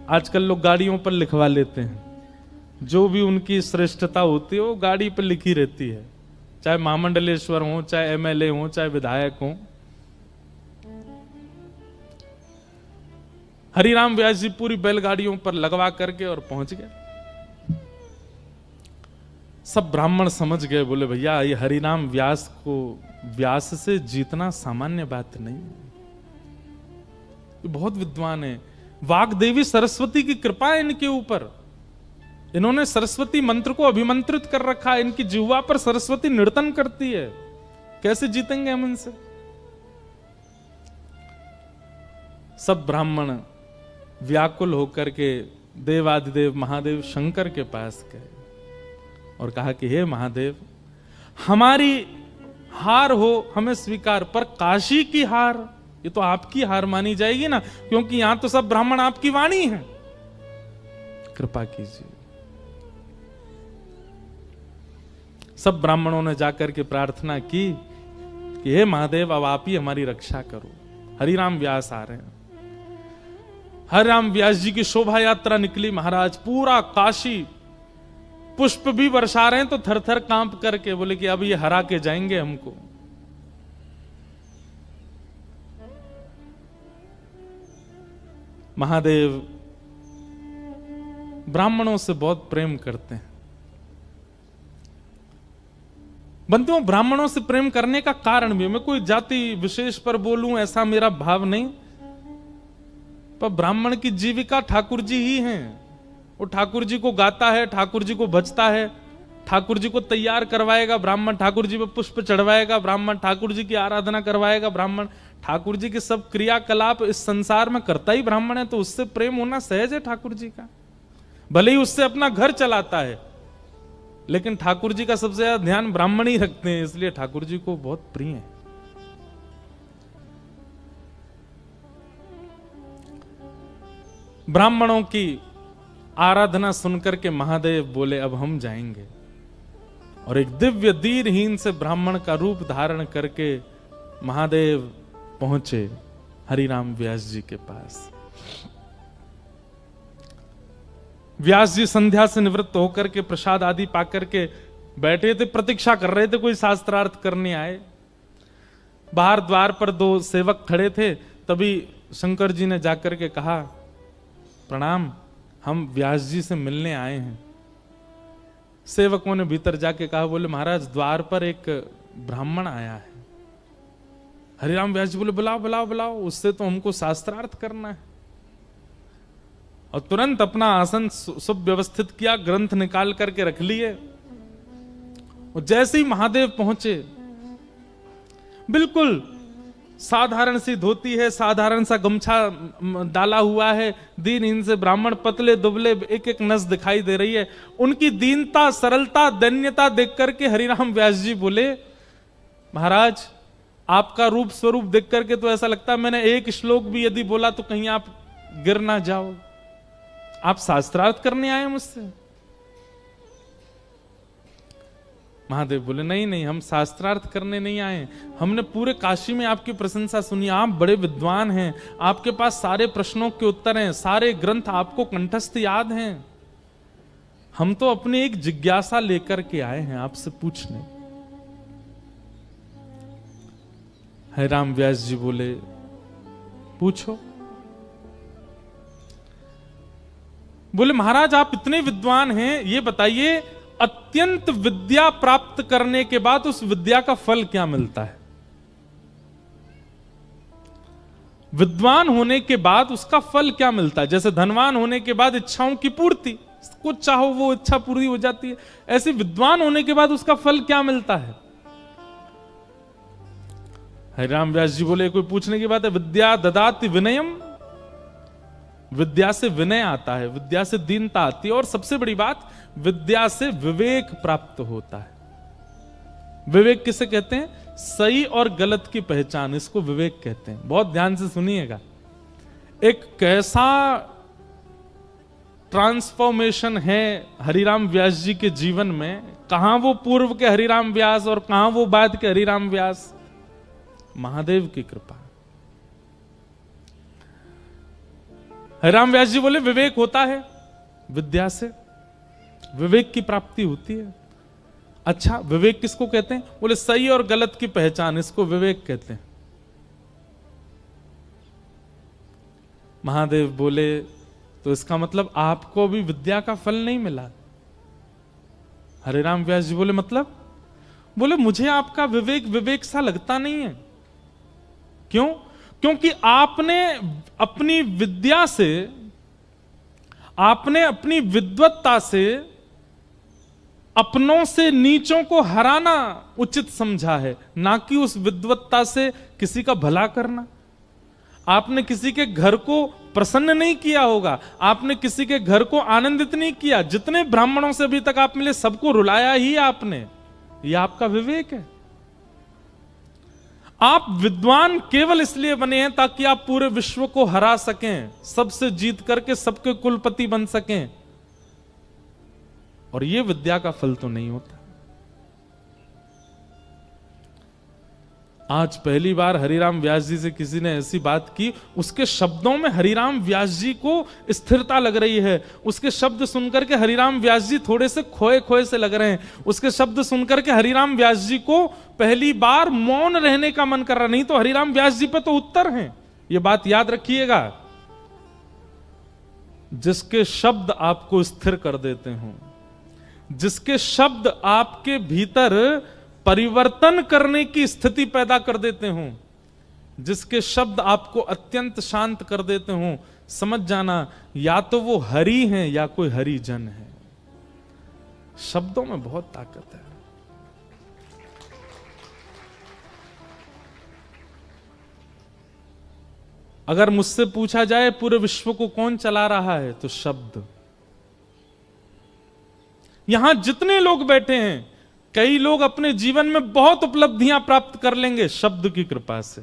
आजकल लोग गाड़ियों पर लिखवा लेते हैं, जो भी उनकी श्रेष्ठता होती है वो गाड़ी पर लिखी रहती है, चाहे महामंडलेश्वर हो, चाहे एमएलए हो, चाहे विधायक हो। हरिराम व्यास जी पूरी बैलगाड़ियों पर लगवा करके और पहुंच गए। सब ब्राह्मण समझ गए, बोले भैया ये हरिराम व्यास को व्यास से जीतना सामान्य बात नहीं, ये बहुत विद्वान है। वाग्देवी सरस्वती की कृपा है इनके ऊपर, इन्होंने सरस्वती मंत्र को अभिमंत्रित कर रखा है, इनकी जिह्वा पर सरस्वती नर्तन करती है, कैसे जीतेंगे हम इनसे। सब ब्राह्मण व्याकुल होकर के देवादिदेव महादेव शंकर के पास गए और कहा कि हे महादेव, हमारी हार हो हमें स्वीकार, पर काशी की हार ये तो आपकी हार मानी जाएगी ना, क्योंकि यहां तो सब ब्राह्मण आपकी वाणी है, कृपा कीजिए। सब ब्राह्मणों ने जाकर के प्रार्थना की कि हे महादेव अब आप ही हमारी रक्षा करो। हरिराम व्यास आ रहे हैं। हरिराम व्यास जी की शोभा यात्रा निकली महाराज, पूरा काशी पुष्प भी बरसा रहे हैं, तो थर थर कांप करके बोले कि अब ये हरा के जाएंगे हमको। महादेव ब्राह्मणों से बहुत प्रेम करते हैं। बंधुओं, ब्राह्मणों से प्रेम करने का कारण भी, मैं कोई जाति विशेष पर बोलूं ऐसा मेरा भाव नहीं, पर ब्राह्मण की जीविका ठाकुर जी ही हैं। वो ठाकुर जी को गाता है, ठाकुर जी को बचता है, ठाकुर जी को तैयार करवाएगा ब्राह्मण, ठाकुर जी पे पुष्प चढ़वाएगा ब्राह्मण, ठाकुर जी की आराधना करवाएगा ब्राह्मण, ठाकुर जी के सब क्रियाकलाप इस संसार में करता ही ब्राह्मण है, तो उससे प्रेम होना सहज है ठाकुर जी का। भले ही उससे अपना घर चलाता है, लेकिन ठाकुर जी का सबसे ज्यादा ध्यान ब्राह्मण ही रखते हैं, इसलिए ठाकुर जी को बहुत प्रिय है। ब्राह्मणों की आराधना सुनकर के महादेव बोले अब हम जाएंगे, और एक दिव्य दीनहीन से ब्राह्मण का रूप धारण करके महादेव पहुंचे हरिराम व्यास जी के पास। व्यास जी संध्या से निवृत्त होकर के प्रसाद आदि पाकर के बैठे थे, प्रतीक्षा कर रहे थे कोई शास्त्रार्थ करने आए। बाहर द्वार पर दो सेवक खड़े थे, तभी शंकर जी ने जाकर के कहा प्रणाम, हम व्यास जी से मिलने आए हैं। सेवकों ने भीतर जाके कहा, बोले महाराज द्वार पर एक ब्राह्मण आया है। हरिराम व्यास जी बोले बुलाओ बुलाओ बुलाओ, उससे तो हमको शास्त्रार्थ करना है। और तुरंत अपना आसन सुव्यवस्थित किया, ग्रंथ निकाल करके रख लिए, और जैसे ही महादेव पहुंचे, बिल्कुल साधारण सी धोती है, साधारण सा गमछा डाला हुआ है, दीनहीन से ब्राह्मण, पतले दुबले, एक एक नस दिखाई दे रही है। उनकी दीनता, सरलता, दैन्यता देख करके हरिराम व्यास जी बोले महाराज आपका रूप स्वरूप देख करके तो ऐसा लगता है मैंने एक श्लोक भी यदि बोला तो कहीं आप गिर ना जाओ, आप शास्त्रार्थ करने आए मुझसे। महादेव बोले नहीं नहीं, हम शास्त्रार्थ करने नहीं आए, हमने पूरे काशी में आपकी प्रशंसा सुनी, आप बड़े विद्वान हैं, आपके पास सारे प्रश्नों के उत्तर हैं, सारे ग्रंथ आपको कंठस्थ याद हैं, हम तो अपनी एक जिज्ञासा लेकर के आए हैं आपसे पूछने। हरिराम व्यास जी बोले पूछो। बोले महाराज आप इतने विद्वान हैं, ये बताइए अत्यंत विद्या प्राप्त करने के बाद उस विद्या का फल क्या मिलता है? विद्वान होने के बाद उसका फल क्या मिलता है? जैसे धनवान होने के बाद इच्छाओं की पूर्ति, कुछ चाहो वो इच्छा पूरी हो जाती है, ऐसे विद्वान होने के बाद उसका फल क्या मिलता है? हरिराम व्यास जी बोले कोई पूछने की बात है? विद्या ददाति विनयम, विद्या से विनय आता है, विद्या से दीनता आती है, और सबसे बड़ी बात विद्या से विवेक प्राप्त होता है। विवेक किसे कहते हैं? सही और गलत की पहचान, इसको विवेक कहते हैं। बहुत ध्यान से सुनिएगा, एक कैसा ट्रांसफॉर्मेशन है हरिराम व्यास जी के जीवन में, कहां वो पूर्व के हरिराम व्यास और कहां वो बाद के हरिराम व्यास? महादेव की कृपा। हरिराम व्यास जी बोले विवेक होता है विद्या से, विवेक की प्राप्ति होती है। अच्छा, विवेक किसको कहते हैं? बोले सही और गलत की पहचान, इसको विवेक कहते हैं। महादेव बोले तो इसका मतलब आपको अभी विद्या का फल नहीं मिला। हरिराम व्यास जी बोले मतलब? बोले मुझे आपका विवेक विवेक सा लगता नहीं है। क्यों? क्योंकि आपने अपनी विद्या से, आपने अपनी विद्वत्ता से अपनों से नीचों को हराना उचित समझा है, ना कि उस विद्वत्ता से किसी का भला करना। आपने किसी के घर को प्रसन्न नहीं किया होगा, आपने किसी के घर को आनंदित नहीं किया। जितने ब्राह्मणों से अभी तक आप मिले सबको रुलाया ही आपने, यह आपका विवेक है। आप विद्वान केवल इसलिए बने हैं ताकि आप पूरे विश्व को हरा सकें, सबसे जीत करके सबके कुलपति बन सकें, और यह विद्या का फल तो नहीं होता। आज पहली बार हरिराम व्यास जी से किसी ने ऐसी बात की, उसके शब्दों में हरिराम व्यास जी को स्थिरता लग रही है। उसके शब्द सुनकर के हरिराम व्यास जी थोड़े से खोए खोए से लग रहे हैं। उसके शब्द सुनकर के हरिराम व्यास जी को पहली बार मौन रहने का मन कर रहा। नहीं तो हरिराम व्यास जी पे तो उत्तर हैं, यह बात याद रखिएगा। जिसके शब्द आपको स्थिर कर देते हो, जिसके शब्द आपके भीतर परिवर्तन करने की स्थिति पैदा कर देते हो, जिसके शब्द आपको अत्यंत शांत कर देते हो, समझ जाना या तो वो हरि हैं या कोई हरिजन है। शब्दों में बहुत ताकत है। अगर मुझसे पूछा जाए पूरे विश्व को कौन चला रहा है, तो शब्द। यहां जितने लोग बैठे हैं, कई लोग अपने जीवन में बहुत उपलब्धियां प्राप्त कर लेंगे शब्द की कृपा से।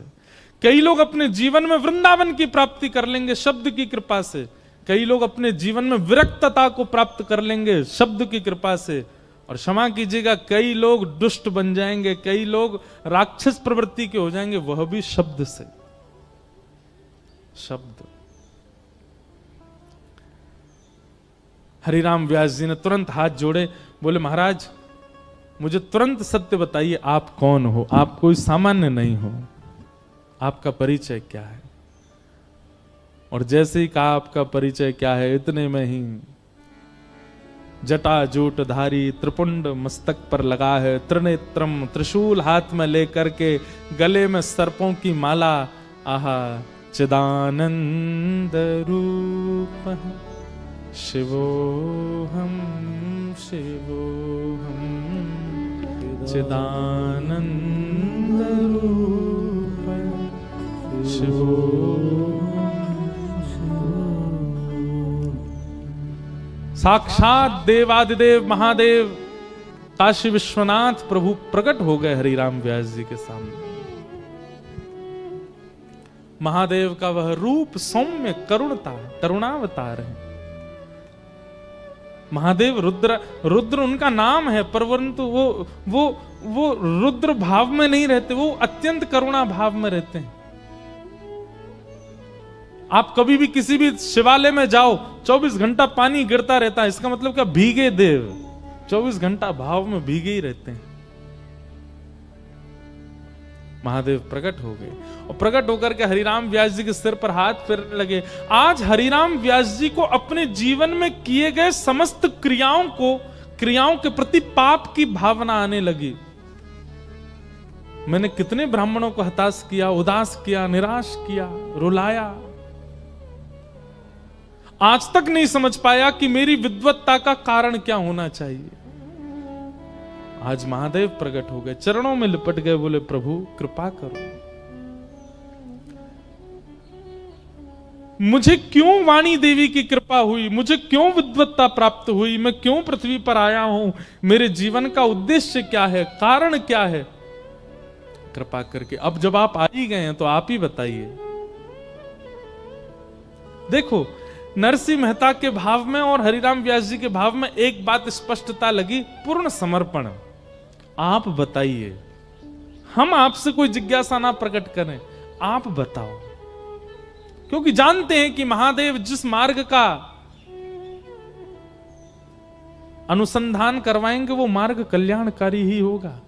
कई लोग अपने जीवन में वृंदावन की प्राप्ति कर लेंगे शब्द की कृपा से। कई लोग अपने जीवन में विरक्तता को प्राप्त कर लेंगे शब्द की कृपा से। और क्षमा कीजिएगा, कई लोग दुष्ट बन जाएंगे, कई लोग राक्षस प्रवृत्ति के हो जाएंगे, वह भी शब्द से। शब्द। हरिराम व्यास जी ने तुरंत हाथ जोड़े, बोले महाराज मुझे तुरंत सत्य बताइए, आप कौन हो? आप कोई सामान्य नहीं हो, आपका परिचय क्या है? और जैसे ही कहा आपका परिचय क्या है, इतने में ही जटा जूट धारी, त्रिपुंड मस्तक पर लगा है, त्रिनेत्रम त्रिशूल हाथ में लेकर के, गले में सर्पों की माला, आहा चिदानंद रूप शिवोहम शिवोहम चिदानंद रूप साक्षात देवादिदेव महादेव काशी विश्वनाथ प्रभु प्रकट हो गए हरिराम व्यास जी के सामने। महादेव का वह रूप सौम्य करुणता, करुणावतार है। महादेव रुद्र, रुद्र उनका नाम है, परंतु वो रुद्र भाव में नहीं रहते, वो अत्यंत करुणा भाव में रहते हैं। आप कभी भी किसी भी शिवालय में जाओ, 24 घंटा पानी गिरता रहता है, इसका मतलब क्या? भीगे देव 24 घंटा भाव में भीगे ही रहते हैं। महादेव प्रकट हो गए और प्रकट होकर के हरिराम व्यास जी के सिर पर हाथ फेरने लगे। आज हरिराम व्यास जी को अपने जीवन में किए गए समस्त क्रियाओं के प्रति पाप की भावना आने लगी। मैंने कितने ब्राह्मणों को हताश किया, उदास किया, निराश किया, रुलाया। आज तक नहीं समझ पाया कि मेरी विद्वत्ता का कारण क्या होना चाहिए। आज महादेव प्रकट हो गए, चरणों में लिपट गए, बोले प्रभु कृपा करो। मुझे क्यों वाणी देवी की कृपा हुई? मुझे क्यों विद्वत्ता प्राप्त हुई? मैं क्यों पृथ्वी पर आया हूं? मेरे जीवन का उद्देश्य क्या है? कारण क्या है? कृपा करके अब जब आप आ ही गए हैं तो आप ही बताइए। देखो, नरसिंह मेहता के भाव में और हरिराम व्यास जी के भाव में एक बात स्पष्टता लगी, पूर्ण समर्पण। आप बताइए, हम आपसे कोई जिज्ञासा ना प्रकट करें, आप बताओ, क्योंकि जानते हैं कि महादेव जिस मार्ग का अनुसंधान करवाएंगे वो मार्ग कल्याणकारी ही होगा।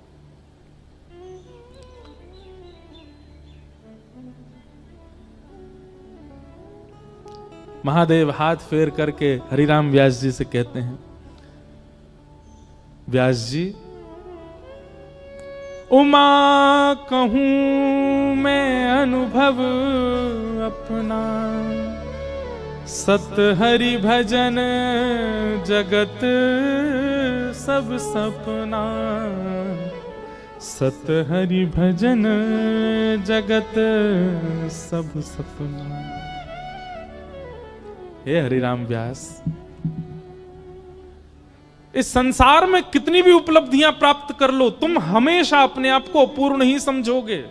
महादेव हाथ फेर करके हरिराम व्यास जी से कहते हैं, व्यास जी, उमा कहूं मैं अनुभव अपना, सत हरि भजन जगत सब सपना, सत हरि भजन जगत सब सपना। हे हरिराम व्यास, इस संसार में कितनी भी उपलब्धियां प्राप्त कर लो, तुम हमेशा अपने आप को अपूर्ण ही समझोगे।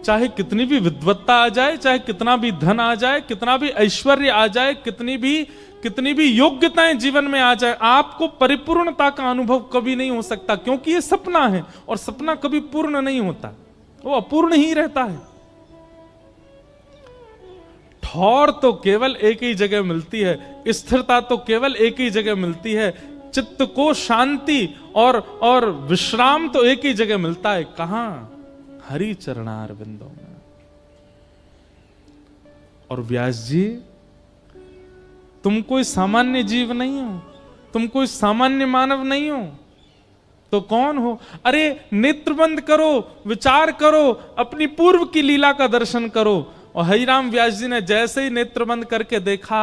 चाहे कितनी भी विद्वत्ता आ जाए, चाहे कितना भी धन आ जाए, कितना भी ऐश्वर्य आ जाए, कितनी भी योग्यताएं जीवन में आ जाए, आपको परिपूर्णता का अनुभव कभी नहीं हो सकता, क्योंकि ये सपना है और सपना कभी पूर्ण नहीं होता, वो अपूर्ण ही रहता है। ठौर तो केवल एक ही जगह मिलती है, स्थिरता तो केवल एक ही जगह मिलती है, चित्त को शांति और विश्राम तो एक ही जगह मिलता है। कहां? हरि चरणार बिंदों में। और व्यास जी, तुम कोई सामान्य जीव नहीं हो, तुम कोई सामान्य मानव नहीं हो, तो कौन हो? अरे नेत्र बंद करो, विचार करो, अपनी पूर्व की लीला का दर्शन करो। और हरिराम व्यास जी ने जैसे ही नेत्र बंद करके देखा,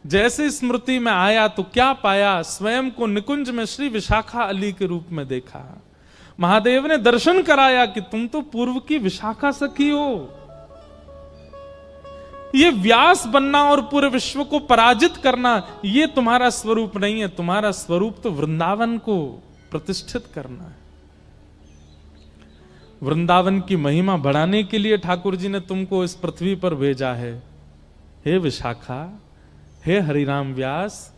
जैसे स्मृति में आया, तो क्या पाया? स्वयं को निकुंज में श्री विशाखा अली के रूप में देखा। महादेव ने दर्शन कराया कि तुम तो पूर्व की विशाखा सखी हो। ये व्यास बनना और पूरे विश्व को पराजित करना, ये तुम्हारा स्वरूप नहीं है। तुम्हारा स्वरूप तो वृंदावन को प्रतिष्ठित करना है। वृंदावन की महिमा बढ़ाने के लिए ठाकुर जी ने तुमको इस पृथ्वी पर भेजा है। हे विशाखा, हे हरिराम व्यास,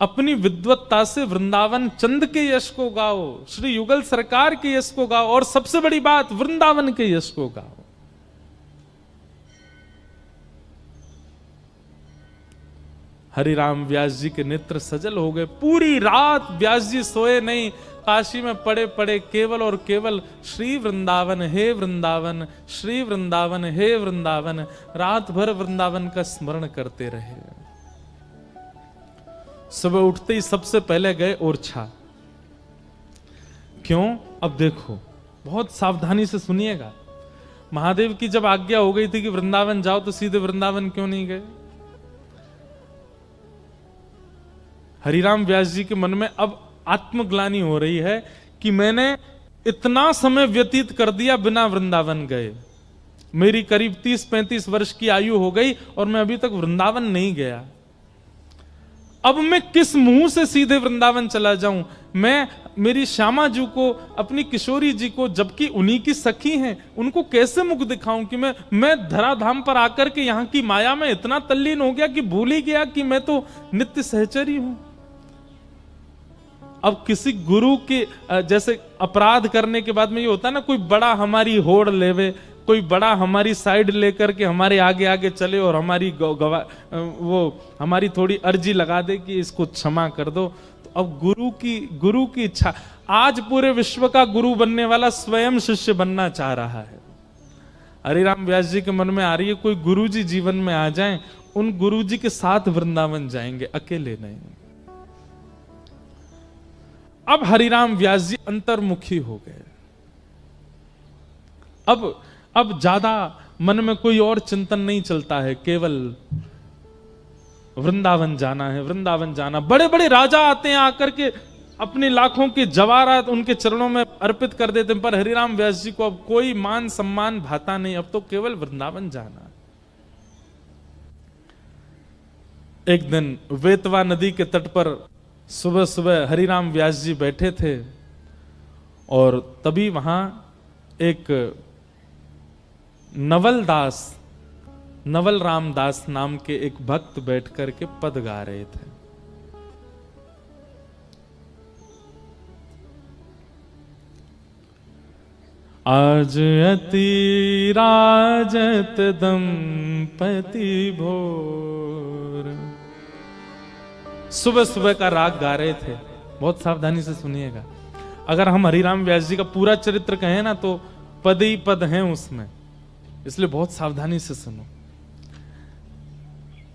अपनी विद्वत्ता से वृंदावन चंद के यश को गाओ, श्री युगल सरकार के यश को गाओ, और सबसे बड़ी बात, वृंदावन के यश को गाओ। हरिराम व्यास जी के नेत्र सजल हो गए। पूरी रात व्यास जी सोए नहीं, काशी में पड़े पड़े केवल और केवल श्री वृंदावन हे वृंदावन, श्री वृंदावन हे वृंदावन, रात भर वृंदावन का स्मरण करते रहे। सुबह उठते ही सबसे पहले गए ओरछा। क्यों? अब देखो, बहुत सावधानी से सुनिएगा। महादेव की जब आज्ञा हो गई थी कि वृंदावन जाओ, तो सीधे वृंदावन क्यों नहीं गए? हरिराम व्यास जी के मन में अब आत्मग्लानि हो रही है कि मैंने इतना समय व्यतीत कर दिया बिना वृंदावन गए। मेरी करीब 30-35 वर्ष की आयु हो गई और मैं अभी तक वृंदावन नहीं गया। अब मैं किस मुंह से सीधे वृंदावन चला जाऊं? मैं मेरी श्यामा जी को, अपनी किशोरी जी को, जबकि उन्हीं की सखी हैं, उनको कैसे मुख दिखाऊं कि मैं धराधाम पर आकर के यहाँ की माया में इतना तल्लीन हो गया कि भूल ही गया कि मैं तो नित्य सहचरी हूं। अब किसी गुरु के जैसे अपराध करने के बाद में ये होता है ना, कोई बड़ा हमारी होड़ लेवे, कोई बड़ा हमारी साइड लेकर के हमारे आगे आगे चले और हमारी वो हमारी थोड़ी अर्जी लगा दे कि इसको क्षमा कर दो। तो अब गुरु की इच्छा, आज पूरे विश्व का गुरु बनने वाला स्वयं शिष्य बनना चाह रहा है। हरिराम व्यास जी के मन में आ रही है, कोई गुरु जी जीवन में आ जाएं, उन गुरु जी के साथ वृंदावन जाएंगे, अकेले नहीं। अब हरिराम व्यास जी अंतर्मुखी हो गए। अब ज्यादा मन में कोई और चिंतन नहीं चलता है, केवल वृंदावन जाना है, वृंदावन जाना। बड़े बड़े राजा आते हैं, आकर के अपने लाखों के जवाहरात उनके चरणों में अर्पित कर देते हैं, पर हरिराम व्यास जी को अब कोई मान सम्मान भाता नहीं, अब तो केवल वृंदावन जाना। एक दिन वेतवा नदी के तट पर सुबह सुबह हरिराम व्यास जी बैठे थे और तभी वहां एक नवल दास नवल रामदास नाम के एक भक्त बैठ करके पद गा रहे थे। आज अति राजत दंपति भोर। सुबह सुबह का राग गा रहे थे, बहुत सावधानी से सुनिएगा। अगर हम हरिराम व्यास जी का पूरा चरित्र कहें ना तो पद ही पद हैं उसमें, इसलिए बहुत सावधानी से सुनो।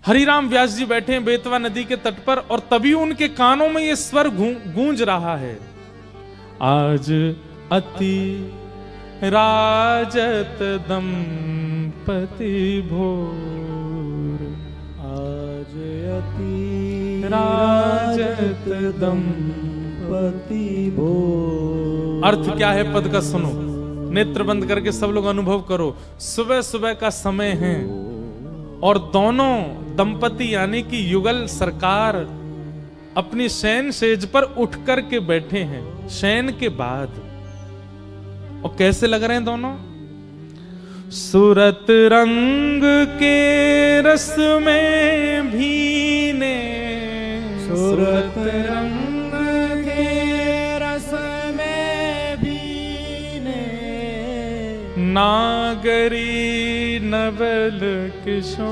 हरिराम व्यास जी बैठे हैं बेतवा नदी के तट पर और तभी उनके कानों में ये स्वर गूंज रहा है, आज अति राजत दंपति भोर। आज अति राजत दंपति भोर। अर्थ क्या है पद का सुनो, नेत्र बंद करके सब लोग अनुभव करो। सुबह सुबह का समय है और दोनों दंपति यानी कि युगल सरकार अपनी शयन सेज पर उठ करके बैठे हैं शयन के बाद। और कैसे लग रहे हैं दोनों? सूरत रंग के रस में भीने, सूरत रंग के रस में भीने, नागरी नवल किशोर,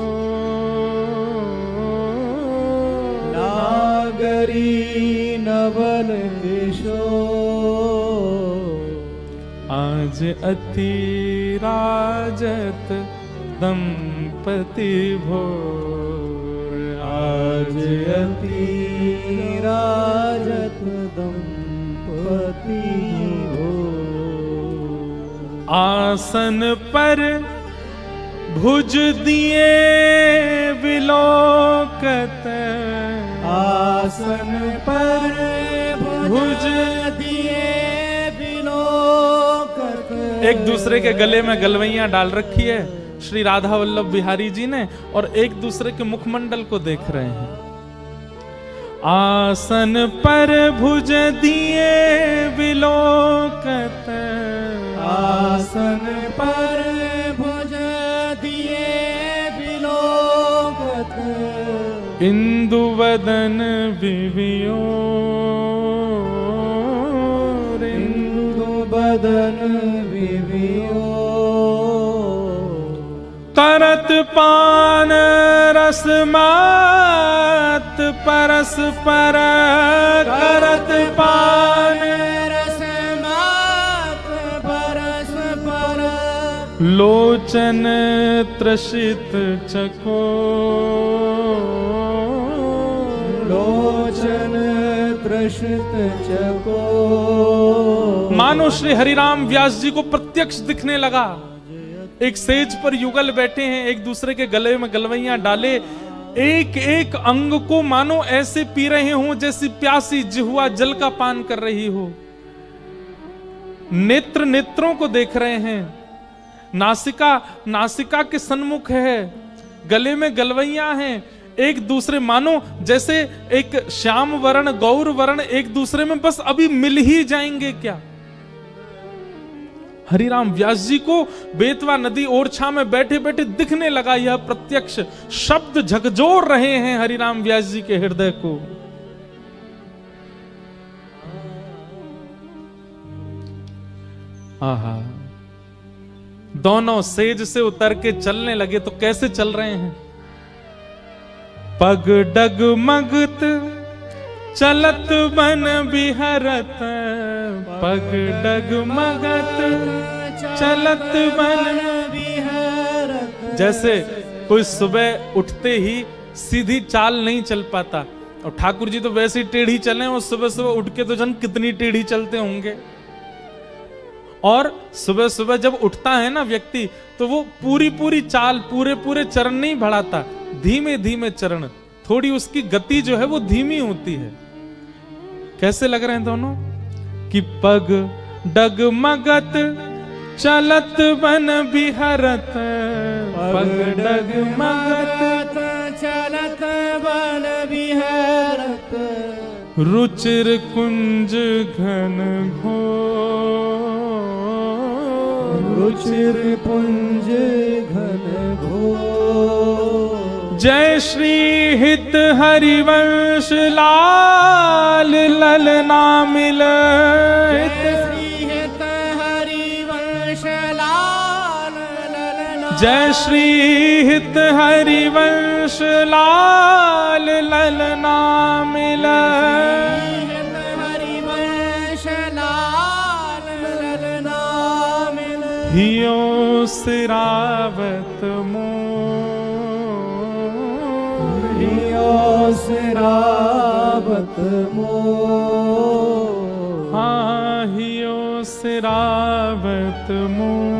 नागरी नवल किशोर। आज अति राजत दंपति भोर। आज अति राजत दंपति भोर। आसन पर भुज दिए विलोकत, आसन पर भुज दिए विलोकत। एक दूसरे के गले में गलवैयां डाल रखी है श्री राधा वल्लभ बिहारी जी ने और एक दूसरे के मुखमंडल को देख रहे हैं। आसन पर भुज दिए विलोकत, आसन पर भुज दिए विलोकत। इंदु वदन विवियो, इंदु वदन विवियो। करत पान रस मात परस पर, करत पान रस मात परस पर। लोचन त्रसित चको, लोचन त्रसित चको। मानो श्री हरिराम व्यास जी को प्रत्यक्ष दिखने लगा। एक सेज पर युगल बैठे हैं, एक दूसरे के गले में गलवैयां डाले, एक एक अंग को मानो ऐसे पी रहे हो जैसी प्यासी जिह्वा जल का पान कर रही हो। नेत्र नेत्रों को देख रहे हैं, नासिका नासिका के सन्मुख है, गले में गलवैयां हैं, एक दूसरे मानो जैसे एक श्याम वर्ण गौर वर्ण एक दूसरे में बस अभी मिल ही जाएंगे क्या। हरिराम व्यास जी को बेतवा नदी ओरछा में बैठे बैठे दिखने लगा यह प्रत्यक्ष। शब्द झकझोर रहे हैं हरिराम व्यास जी के हृदय को। आहा, दोनों सेज से उतर के चलने लगे तो कैसे चल रहे हैं? पग डगमगत चलत बन बिहरत, पग डगमगत चलत बन बिहरत। जैसे कोई सुबह उठते ही सीधी चाल नहीं चल पाता, और ठाकुर जी तो वैसे ही टेढ़ी चले, और सुबह सुबह उठ के तो जन कितनी टेढ़ी चलते होंगे। और सुबह सुबह जब उठता है ना व्यक्ति तो वो पूरी पूरी चाल पूरे पूरे चरण नहीं बढ़ाता, धीमे धीमे चरण, थोड़ी उसकी गति जो है वो धीमी होती है। कैसे लग रहे हैं दोनों? कि पग डगमगत चलत बन बिहरत, पग डगमगत चलत बन बिहरत। रुचिर कुंज घन घोर, रुचिर पुंज घन घोर। जय श्री हित हरिवंश लाल ललना मिल जय श्री हित हरिवंश लाल ललना मिल हियो सिरावत मोर हियो सिरावत मोर हाँ हियो सिरावत मोर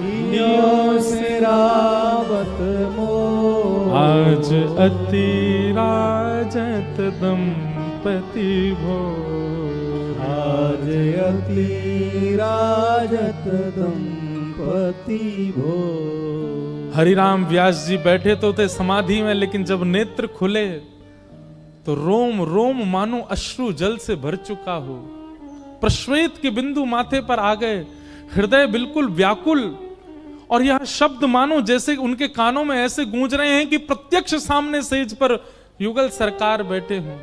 हियो सिरावत मोर आज अति राजत दंपति भोर आज अति राजत दंपति भोर। हरिराम व्यास जी बैठे तो थे समाधि में, लेकिन जब नेत्र खुले तो रोम रोम मानो अश्रु जल से भर चुका हो। प्रश्वेत के बिंदु माथे पर आ गए, हृदय बिल्कुल व्याकुल, और यह शब्द मानो जैसे उनके कानों में ऐसे गूंज रहे हैं कि प्रत्यक्ष सामने सेज पर युगल सरकार बैठे हों।